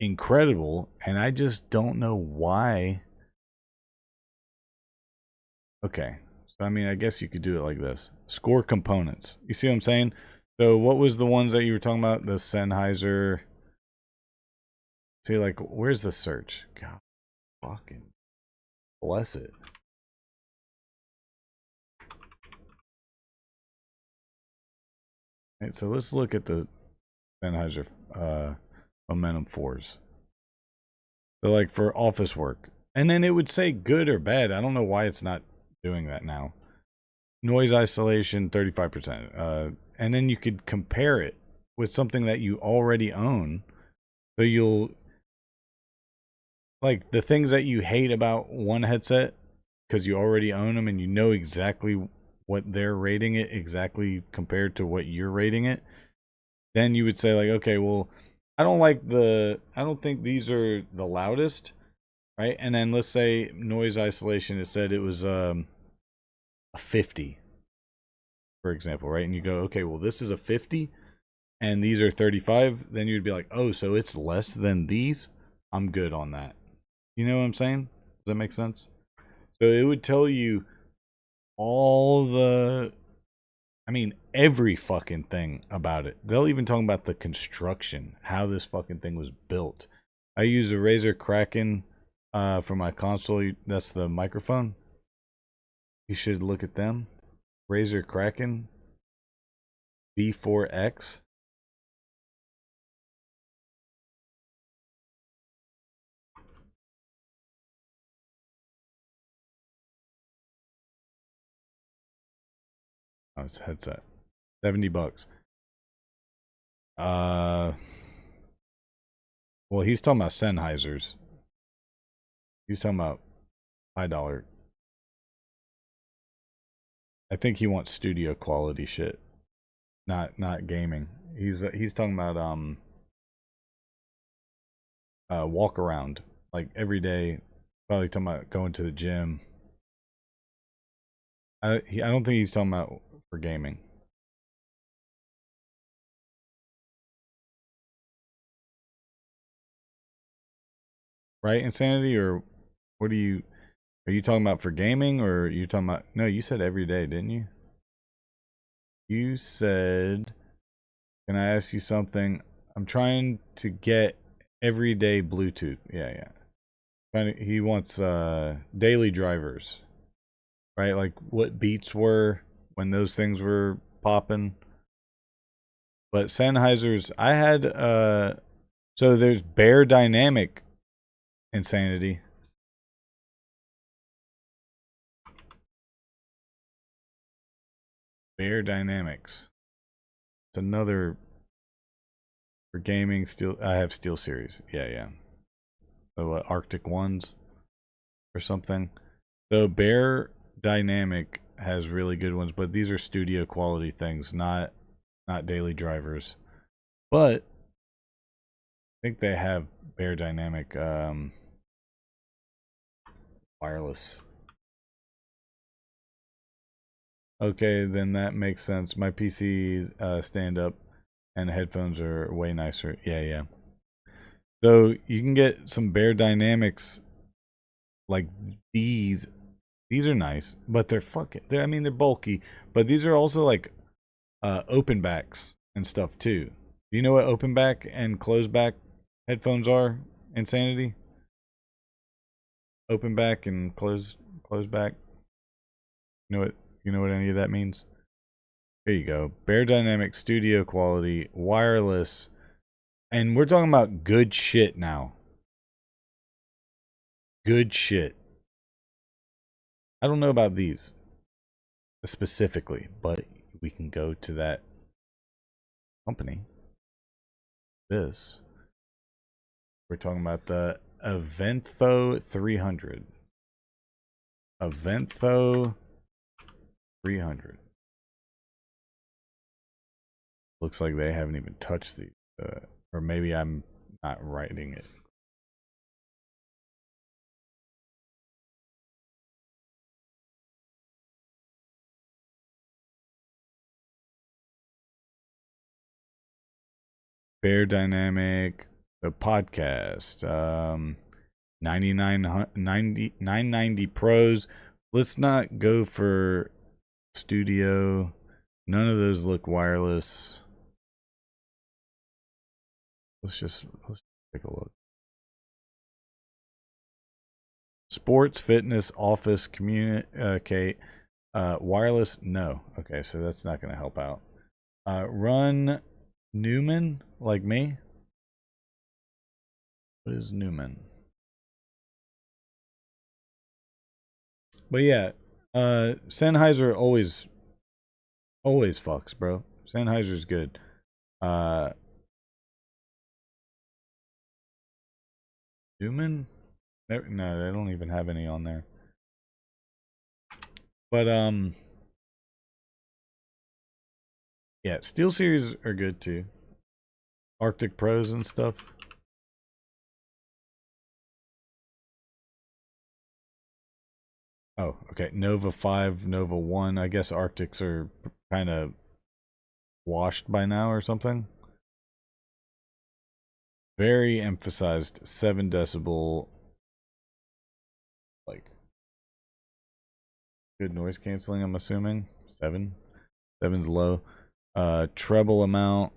Speaker 1: incredible, and I just don't know why. Okay, so I mean, I guess you could do it like this. Score components. You see what I'm saying? So what was the ones that you were talking about? The Sennheiser. See, like, where's the search? God fucking bless it. All right, so let's look at the Sennheiser Momentum 4s. So like for office work. And then it would say good or bad. I don't know why it's not doing that now. Noise isolation, 35%. And then you could compare it with something that you already own. So you'll, like, the things that you hate about one headset, because you already own them and you know exactly what they're rating it exactly compared to what you're rating it, then you would say like, okay, well, I don't think these are the loudest, right? And then let's say noise isolation, it said it was a 50, for example, right? And you go, okay, well, this is a 50 and these are 35, then you'd be like, oh, so it's less than these? I'm good on that. You know what I'm saying? Does that make sense? So it would tell you all the, I mean, every fucking thing about it. They'll even talk about the construction, how this fucking thing was built. I use a Razer Kraken for my console. That's the microphone. You should look at them. Razer Kraken V4X. Oh, it's a headset. $70. Well, he's talking about Sennheisers. He's talking about high dollar. I think he wants studio quality shit, not gaming. He's talking about walk around like every day. Probably talking about going to the gym. I don't think he's talking about for gaming. Right, Insanity? Or what are you talking about for gaming, or are you talking about, no, you said every day, didn't you? You said, can I ask you something? I'm trying to get everyday Bluetooth. Yeah. He wants daily drivers. Right? Like what Beats were when those things were popping. But Sennheisers, I had so there's Bear Dynamic Insanity. Bear Dynamics. It's another for gaming. Steel. I have Steel Series. Yeah. So Arctic Ones or something. So Bear Dynamic has really good ones, but these are studio quality things, not daily drivers. But I think they have Bear Dynamic wireless. Okay, then that makes sense. My PC stand up and headphones are way nicer. Yeah. So you can get some Bear Dynamics like these. These are nice, but they're I mean, they're bulky, but these are also like open backs and stuff too. Do you know what open back and closed back headphones are? Insanity? Open back and closed back. You know what any of that means? There you go. Bear Dynamic Studio Quality Wireless. And we're talking about good shit now. Good shit. I don't know about these specifically, but we can go to that company. This. We're talking about the Eventho 300. Eventho 300. Looks like they haven't even touched these. Or maybe I'm not writing it. Bear Dynamic, the podcast, 990 pros. Let's not go for studio. None of those look wireless. Let's take a look. Sports, fitness, office, communicate, wireless. No. Okay, so that's not going to help out. Run Newman, like me. What is Newman? But yeah, Sennheiser always fucks, bro. Sennheiser's good. Newman? No, they don't even have any on there. But Yeah, Steel Series are good too. Arctic Pros and stuff. Oh, okay. Nova 5, Nova 1. I guess Arctics are kind of washed by now or something. Very emphasized 7 decibel, like, good noise canceling, I'm assuming. 7. 7's low. Treble amount,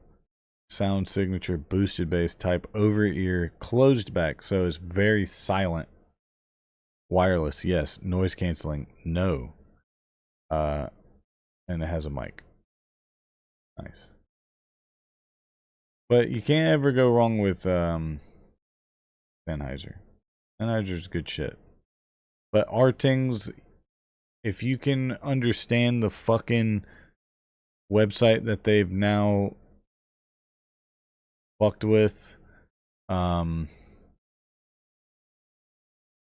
Speaker 1: sound signature, boosted bass type, over ear, closed back, so it's very silent. Wireless, yes. Noise canceling, no. And it has a mic. Nice. But you can't ever go wrong with Sennheiser. Sennheiser's good shit. But Artings, if you can understand the fucking website that they've now fucked with,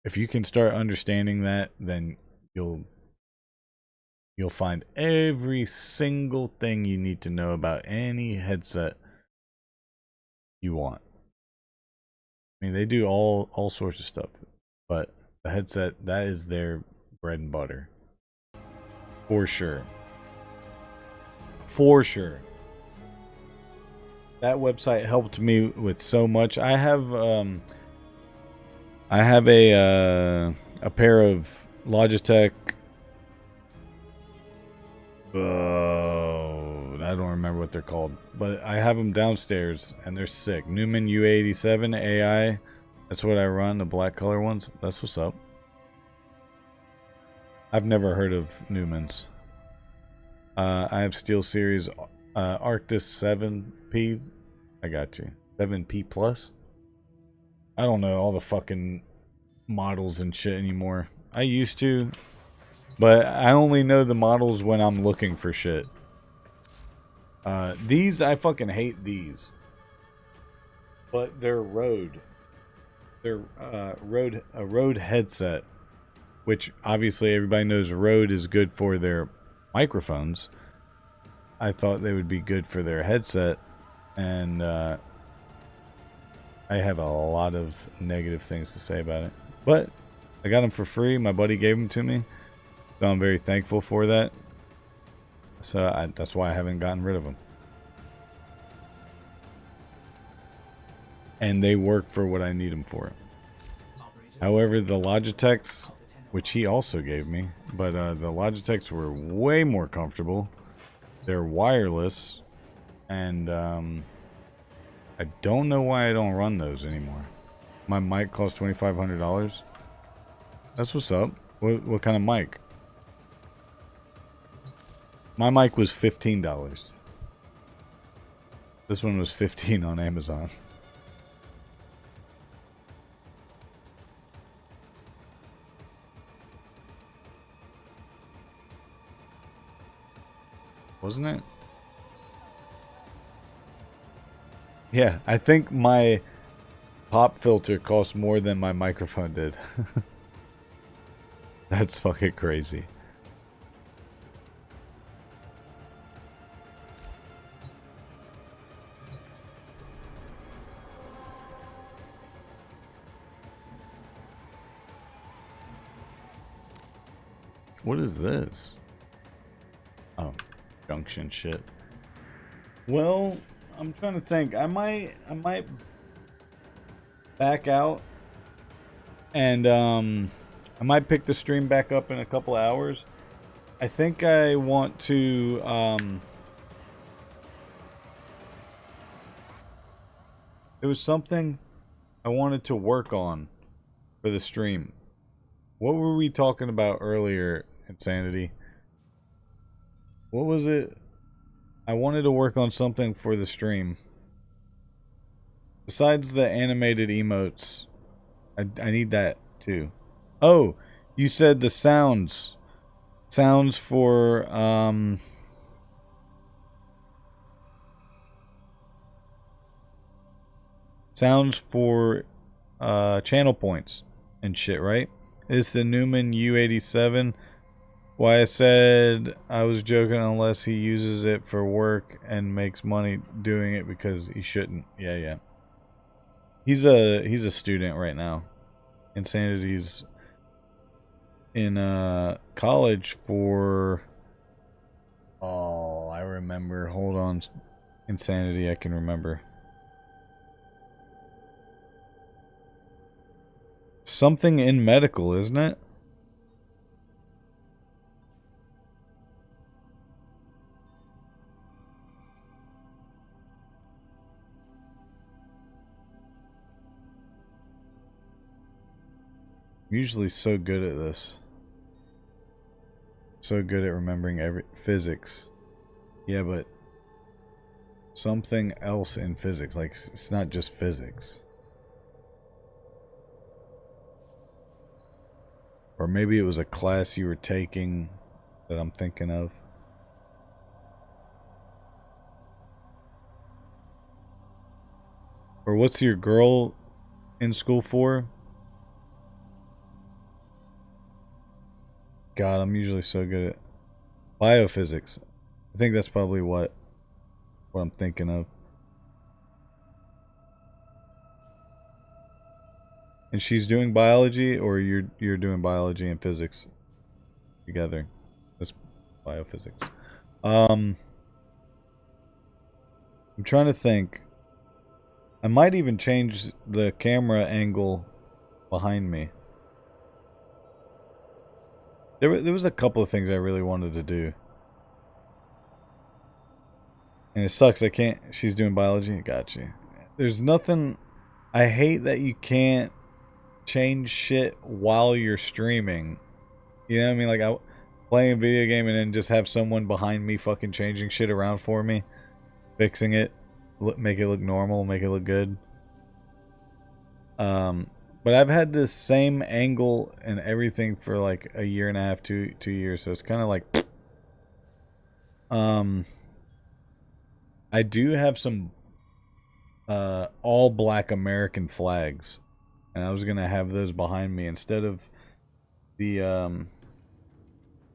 Speaker 1: if you can start understanding that, then you'll find every single thing you need to know about any headset you want. I mean, they do all sorts of stuff, but the headset, that is their bread and butter. For sure. For sure. That website helped me with so much. I have a pair of Logitech. I don't remember what they're called, but I have them downstairs and they're sick. Newman U87 AI. That's what I run, the black color ones. That's what's up. I've never heard of Newman's. I have Steel Series Arctis 7P. I got you. 7P Plus. I don't know all the fucking models and shit anymore. I used to, but I only know the models when I'm looking for shit. These, I fucking hate these. But they're Rode. They're a Rode headset, which obviously everybody knows Rode is good for their microphones. I thought they would be good for their headset, and I have a lot of negative things to say about it. But I got them for free. My buddy gave them to me, so I'm very thankful for that. So that's why I haven't gotten rid of them. And they work for what I need them for. However, the Logitechs, which he also gave me, but the Logitechs were way more comfortable. They're wireless, and I don't know why I don't run those anymore. My mic costs $2,500. That's what's up. What kind of mic? My mic was $15. This one was $15 on Amazon. Wasn't it? Yeah, I think my pop filter cost more than my microphone did. That's fucking crazy. What is this? Oh, junction shit. Well, I'm trying to think. I might back out, and I might pick the stream back up in a couple of hours. I think I want to there was something I wanted to work on for the stream. What were we talking about earlier, Insanity? What was it? I wanted to work on something for the stream. Besides the animated emotes, I need that too. Oh, you said the sounds. Sounds for, sounds for, channel points and shit, right? Is the Newman U87. why I said I was joking unless he uses it for work and makes money doing it because he shouldn't. Yeah, yeah. He's a student right now. Insanity's in college for I remember. Hold on. Insanity, I can remember. Something in medical, isn't it? I'm usually so good at this. So good at remembering every physics. Yeah, but something else in physics. Like, it's not just physics. Or maybe it was a class you were taking that I'm thinking of. Or what's your girl in school for? God, I'm usually so good at biophysics. I think that's probably what I'm thinking of. And she's doing biology, or you're doing biology and physics together. That's biophysics. I'm trying to think. I might even change the camera angle behind me. There was a couple of things I really wanted to do. And it sucks, I can't. She's doing biology? Gotcha. There's nothing. I hate that you can't change shit while you're streaming. You know what I mean? Like, I playing a video game and then just have someone behind me fucking changing shit around for me. Fixing it. Make it look normal. Make it look good. But I've had this same angle and everything for like a year and a half, 2 years. So it's kind of like, I do have some, all black American flags, and I was going to have those behind me instead of the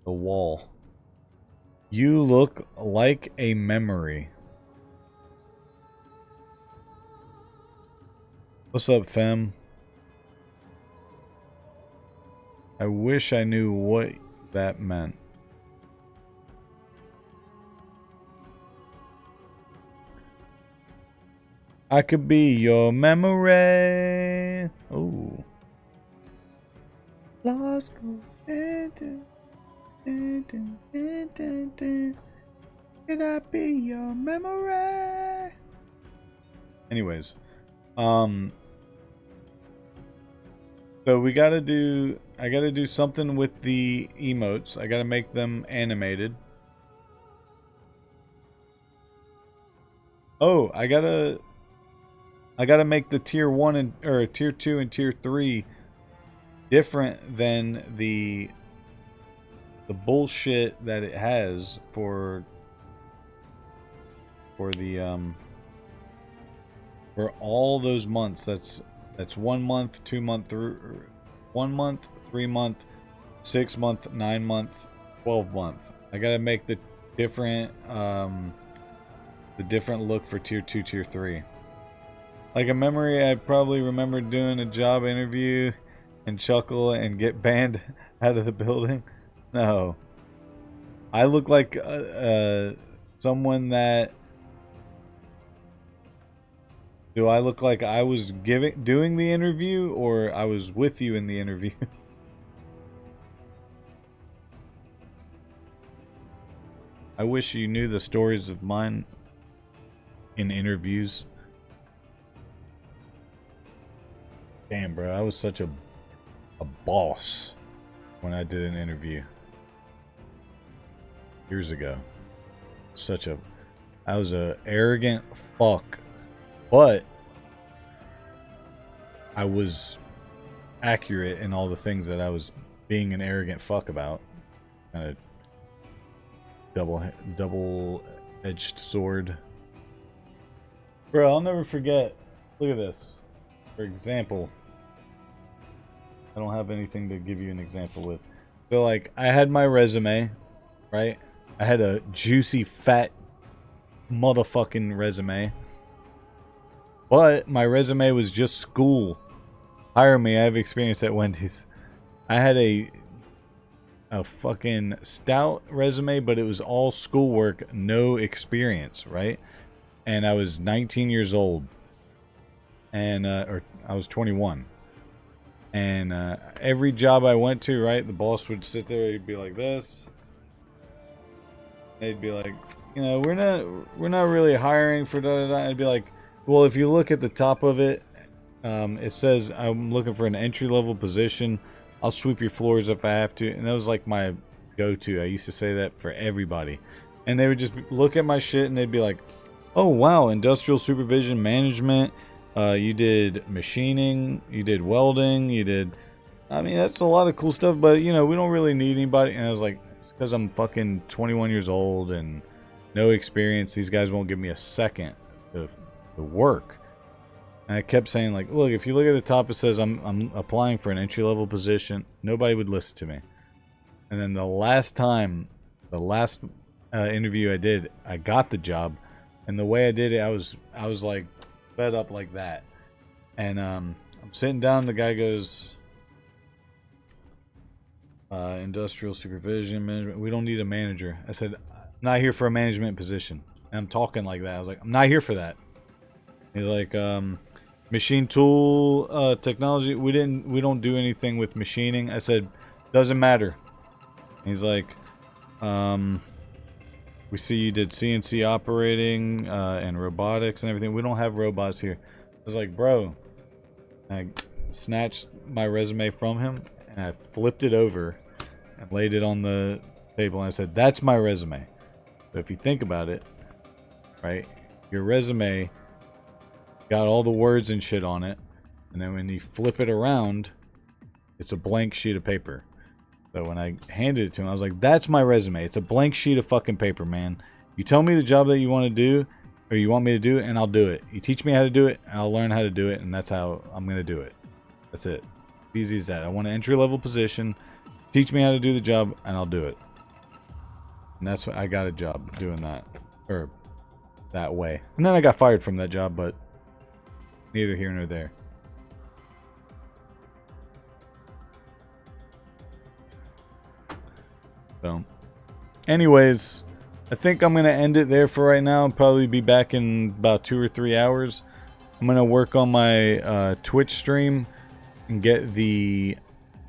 Speaker 1: wall. You look like a memory. What's up, fam? I wish I knew what that meant. I could be your memory. Oh. Lost. Could I be your memory? Anyways, so we gotta do. I gotta do something with the emotes. I gotta make them animated. Oh, I gotta make the tier 1 and or tier 2 and tier 3 different than the bullshit that it has for the for all those months. That's 1 month, 2 month, 1 month, 3 month, 6 month, 9 month, 12 month. I gotta make the different look for tier 2, tier 3. Like a memory, I probably remember doing a job interview and chuckle and get banned out of the building. No. I look like someone that... Do I look like I was doing the interview, or I was with you in the interview? I wish you knew the stories of mine in interviews. Damn, bro, I was such a boss when I did an interview years ago. I was a arrogant fuck, but I was accurate in all the things that I was being an arrogant fuck about. Kind of double-edged sword. Bro, I'll never forget. Look at this. For example, I don't have anything to give you an example with. So like I had my resume, right? I had a juicy fat motherfucking resume. But my resume was just school. Hire me, I have experience at Wendy's. I had a fucking stout resume, but it was all schoolwork, no experience, right? And I was 19 years old. And or I was 21. And every job I went to, right, the boss would sit there, he'd be like this. They'd be like, you know, we're not really hiring for da da da. I'd be like, well, if you look at the top of it, it says I'm looking for an entry-level position. I'll sweep your floors if I have to. And that was like my go-to. I used to say that for everybody. And they would just look at my shit and they'd be like, oh, wow, industrial supervision management. You did machining. You did welding. You did... I mean, that's a lot of cool stuff. But, you know, we don't really need anybody. And I was like, it's because I'm fucking 21 years old and no experience. These guys won't give me a second to work. And I kept saying, like, look, if you look at the top, it says I'm applying for an entry-level position. Nobody would listen to me. And then the last interview I did, I got the job. And the way I did it, I was like fed up like that. And I'm sitting down. The guy goes, industrial supervision management. We don't need a manager. I said, I'm not here for a management position. And I'm talking like that. I was like, I'm not here for that. He's like, machine tool technology. We don't do anything with machining. I said, doesn't matter. He's like, we see you did CNC operating and robotics and everything. We don't have robots here. I was like, bro. I snatched my resume from him and I flipped it over and laid it on the table and I said, that's my resume. So if you think about it, right, your resume got all the words and shit on it, and then when you flip it around, it's a blank sheet of paper. So when I handed it to him, I was like, that's my resume. It's a blank sheet of fucking paper, man. You tell me the job that you want to do, or you want me to do it, and I'll do it. You teach me how to do it, and I'll learn how to do it, and that's how I'm going to do it. That's it. Easy as that. I want an entry-level position. Teach me how to do the job, and I'll do it. And that's what I got a job doing that. Or that way. And then I got fired from that job, but neither here nor there. So, anyways, I think I'm going to end it there for right now. I'll probably be back in about 2 or 3 hours. I'm going to work on my Twitch stream and get the...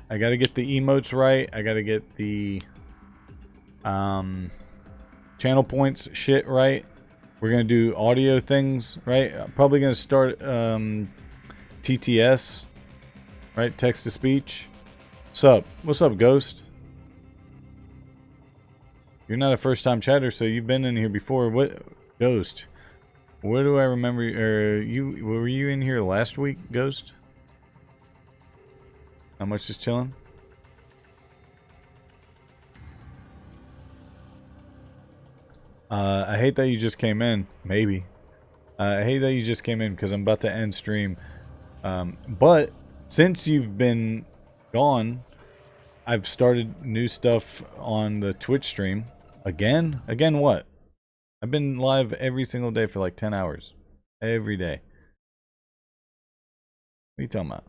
Speaker 1: I got to get the emotes right. I got to get the channel points shit right. We're going to do audio things, right? I'm probably going to start TTS, right? Text to speech. What's up? What's up, Ghost? You're not a first-time chatter, so you've been in here before. What, Ghost? Where do I remember? Were you in here last week, Ghost? How much is chilling? I hate that you just came in. Maybe. I hate that you just came in because I'm about to end stream. But since you've been gone, I've started new stuff on the Twitch stream. Again? Again what? I've been live every single day for like 10 hours. Every day. What are you talking about?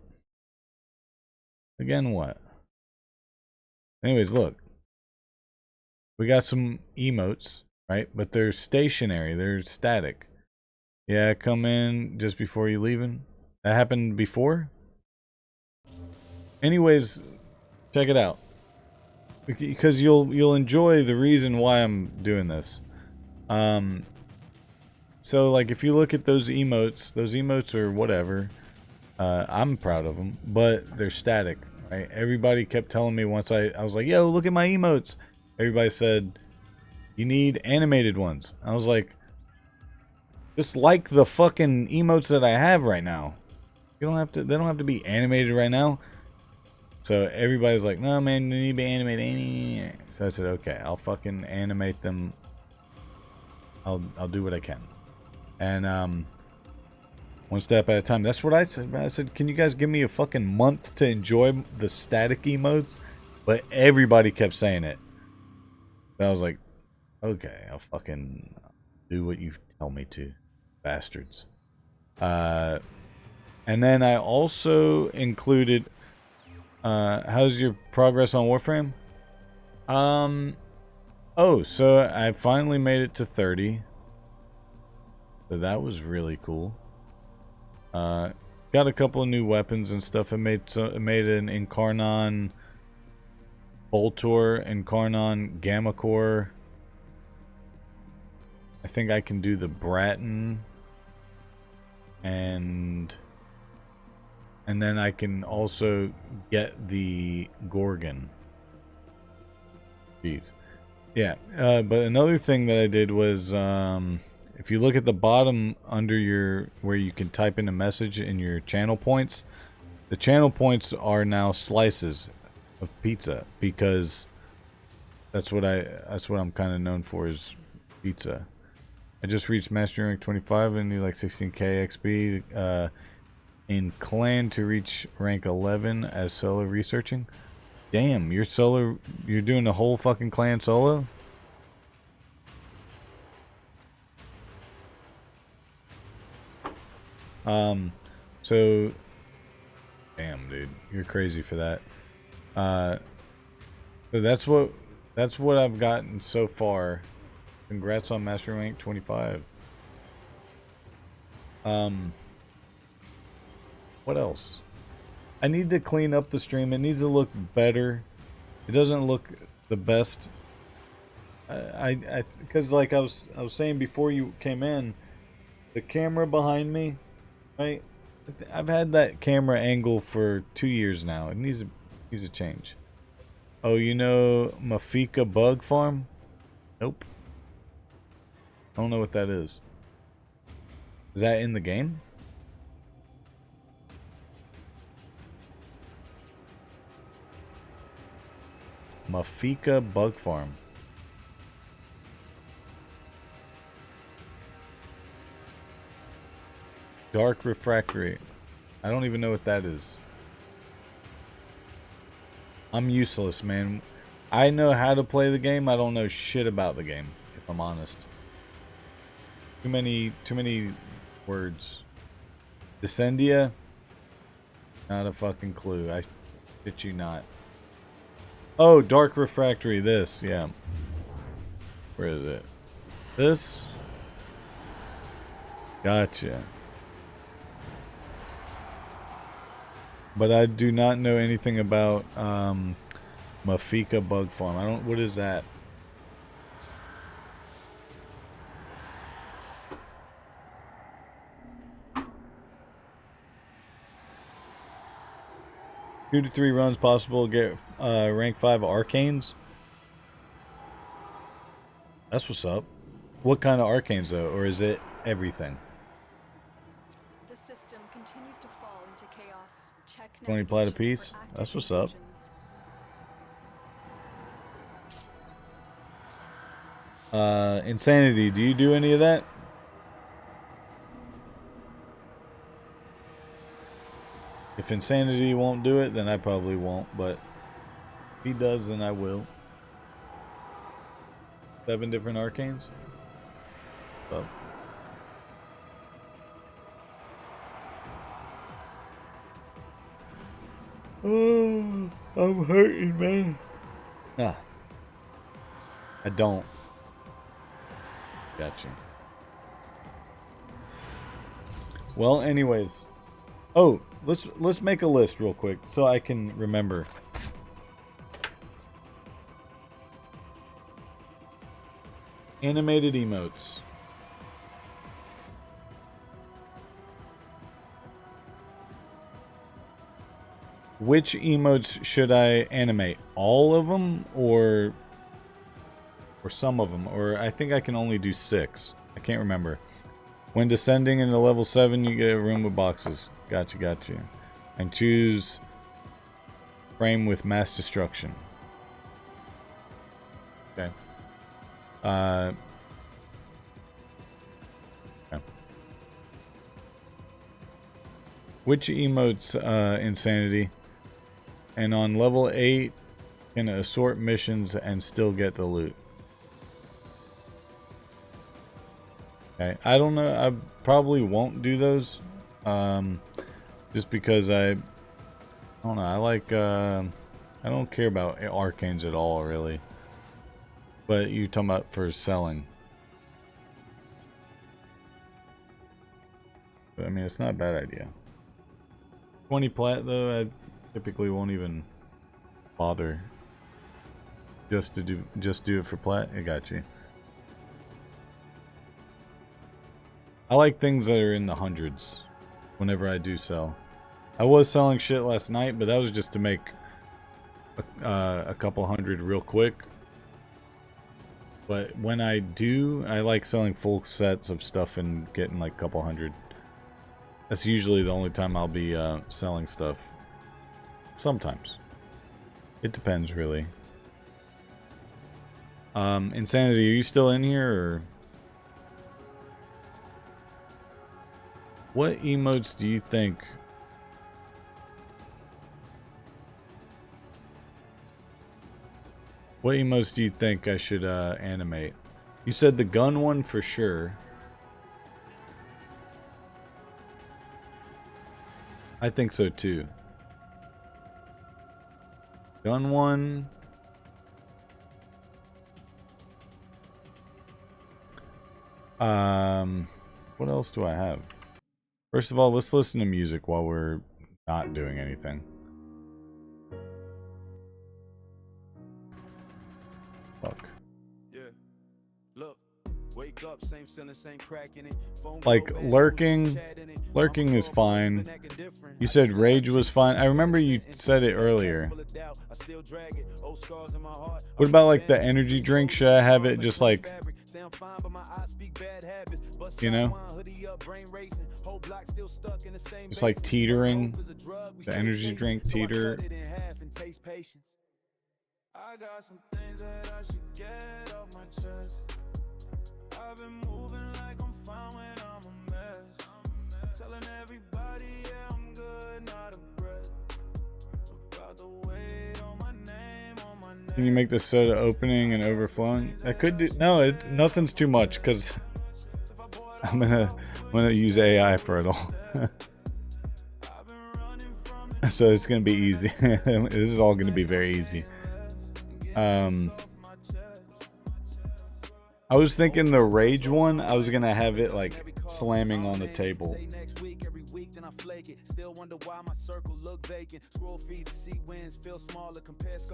Speaker 1: Again what? Anyways, look. We got some emotes, right? But they're stationary. They're static. Yeah, come in just before you leaving. That happened before? Anyways, check it out. Because you'll enjoy the reason why I'm doing this. So like if you look at those emotes are whatever. I'm proud of them, but they're static, right? Everybody kept telling me once I was like, yo, look at my emotes. Everybody said, you need animated ones. I was like, just like the fucking emotes that I have right now. They don't have to be animated right now. So everybody's like, no, man, they need to be animated. So I said, okay, I'll fucking animate them. I'll do what I can. And one step at a time. That's what I said. I said, can you guys give me a fucking month to enjoy the static emotes? But everybody kept saying it. And I was like, okay, I'll fucking do what you tell me to, bastards. And then I also included, how's your progress on Warframe? Oh, so I finally made it to 30. So that was really cool. Got a couple of new weapons and stuff. I made an Incarnon Boltor, Incarnon Gamma Core. I think I can do the Bratton. And then I can also get the Gorgon. Jeez. Yeah, but another thing that I did was, if you look at the bottom under where you can type in a message in your channel points, the channel points are now slices of pizza, because that's what I'm kind of known for, is pizza. I just reached Master Rank 25 and need like 16k XP in clan to reach rank 11 as solo researching. Damn, you're doing the whole fucking clan solo? So damn, dude, you're crazy for that. So that's what I've gotten so far. Congrats on Master Rank 25. What else? I need to clean up the stream. It needs to look better. It doesn't look the best. Because like I was saying before you came in, the camera behind me, right? I've had that camera angle for 2 years now. It needs a change. Oh, you know Mafika Bug Farm? Nope. I don't know what that is. Is that in the game? Mafika Bug Farm. Dark Refractory. I don't even know what that is. I'm useless, man. I know how to play the game. I don't know shit about the game, if I'm honest. Too many words. Descendia? Not a fucking clue. I shit you not. Oh, Dark Refractory, this, yeah. Where is it? This? Gotcha. But I do not know anything about Mafika Bug Farm. What is that? Two to 3 runs possible. Get rank 5 arcanes. That's what's up. What kind of arcanes though, or is it everything?
Speaker 3: The system continues to fall into chaos. Check
Speaker 1: 20 plat
Speaker 3: navigation
Speaker 1: apiece.
Speaker 3: for active
Speaker 1: That's what's up.
Speaker 3: invasions.
Speaker 1: Insanity. Do you do any of that? If Insanity won't do it, then I probably won't, but if he does, then I will. 7 different arcanes? So. Oh, I'm hurting, man. Ah. I don't. Gotcha. Well, anyways. Oh, let's make a list real quick so I can remember. Animated emotes. Which emotes should I animate? All of them or some of them? Or I think I can only do 6. I can't remember. When descending into level 7, you get a room with boxes. Gotcha. And choose frame with mass destruction. Okay. Okay. Which emotes insanity? And on level 8, Can assort missions and still get the loot. Okay, I don't know. I probably won't do those. Just because I don't know. I like. I don't care about arcanes at all, really. But you're talking about for selling. But, I mean, it's not a bad idea. 20 plat though, I typically won't even bother. Just do it for plat. I got you. I like things that are in the hundreds whenever I do sell. I was selling shit last night, but that was just to make a couple hundred real quick. But when I do, I like selling full sets of stuff and getting like a couple hundred. That's usually the only time I'll be selling stuff. Sometimes. It depends, really. Insanity, are you still in here, or... What emotes do you think... What emotes do you think I should animate? You said the gun one for sure. I think so too. Gun one. What else do I have? First of all, let's listen to music while we're not doing anything. Fuck.
Speaker 4: Yeah. Look, wake up, same ceiling, same crack in it.
Speaker 1: Like lurking is fine. You said rage was fine. I remember you said it earlier. What about like the energy drink? Should I have it just like, you know, just like teetering? The energy drink teeter.
Speaker 4: I got some things that I should get off my chest. I've been moving like I'm fine when I'm a mess. Telling everybody, yeah, I'm good, not a breath. About the weight on my name, on my neck.
Speaker 1: Can you make the soda opening and overflowing? I could do. No, nothing's too much because I'm gonna use AI for it all. So it's gonna be easy. This is all gonna be very easy. I was thinking the rage one, I was gonna have it like slamming on the table.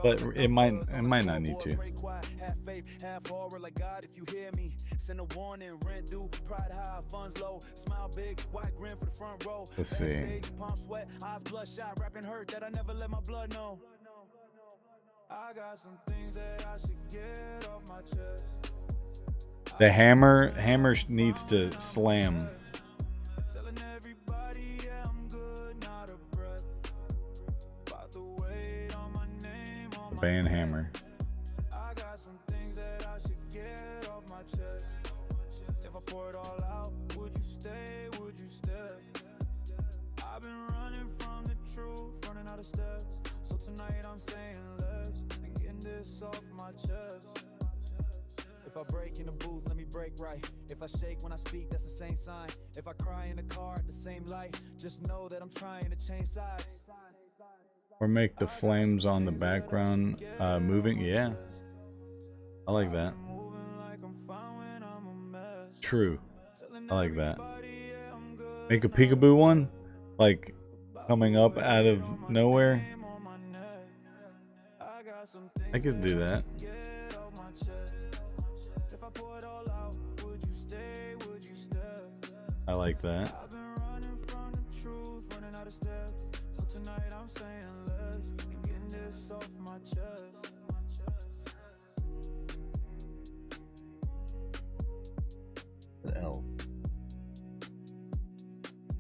Speaker 1: But it might not need to. Let's see.
Speaker 4: I got some things that I should get off my chest.
Speaker 1: The hammer needs to slam.
Speaker 4: Telling everybody, yeah, I'm good, not a breath. About the weight on my name, on
Speaker 1: The band hammer.
Speaker 4: I got some things that I should get off my chest. If I pour it all out, would you stay, would you stay? I've been running from the truth, running out of steps. So tonight I'm saying less and getting this off my chest. If I break in the booth, let me break right. If I shake when I speak, that's the same sign. If I cry in the car at the same light, just know that I'm trying to change sides.
Speaker 1: Or make the flames on the background moving. Yeah. I like that. True. I like that. Make a peekaboo one? Like coming up out of nowhere? I could do that. I like that. What else?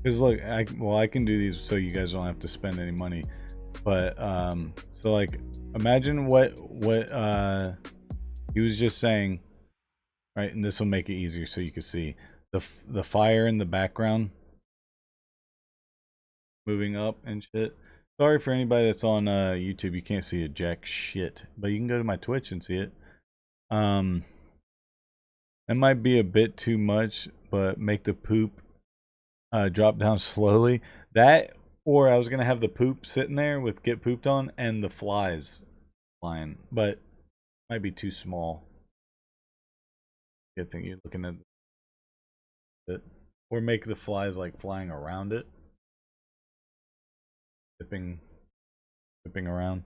Speaker 1: Because look, I can do these so you guys don't have to spend any money. But so like imagine what he was just saying, right? And this will make it easier so you can see the fire in the background moving up and shit. Sorry for anybody that's on YouTube. You can't see a jack shit, but you can go to my Twitch and see it. It might be a bit too much, but make the poop drop down slowly. That, or I was gonna have the poop sitting there with get pooped on and the flies flying, but might be too small. Good thing you're looking at it, or make the flies like flying around it, zipping around.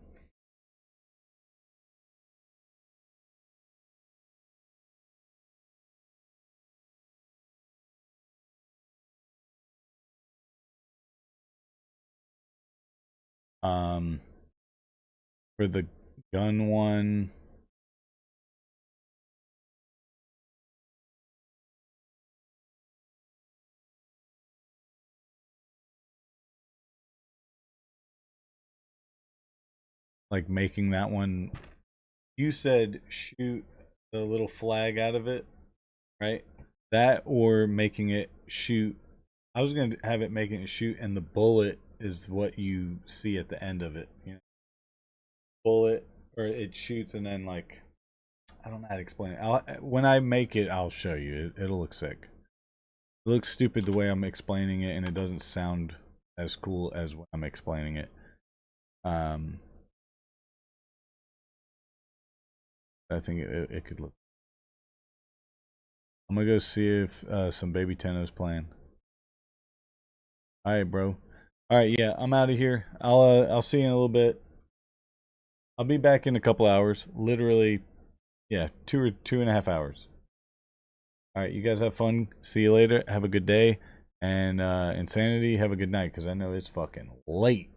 Speaker 1: For the gun one, like making that one, you said shoot the little flag out of it, right? That, or making it shoot. I was gonna have it making it shoot, and the bullet is what you see at the end of it. You know, bullet, or it shoots, and then like, I don't know how to explain it. When I make it, I'll show you. It'll look sick. It looks stupid the way I'm explaining it, and it doesn't sound as cool as when I'm explaining it. I think it could look. I'm gonna go see if some Baby Tenno's playing. All right, bro. All right, yeah, I'm out of here. I'll see you in a little bit. I'll be back in a couple hours. Literally, yeah, 2.5 hours. All right, you guys have fun. See you later. Have a good day. And Insanity, have a good night, because I know it's fucking late.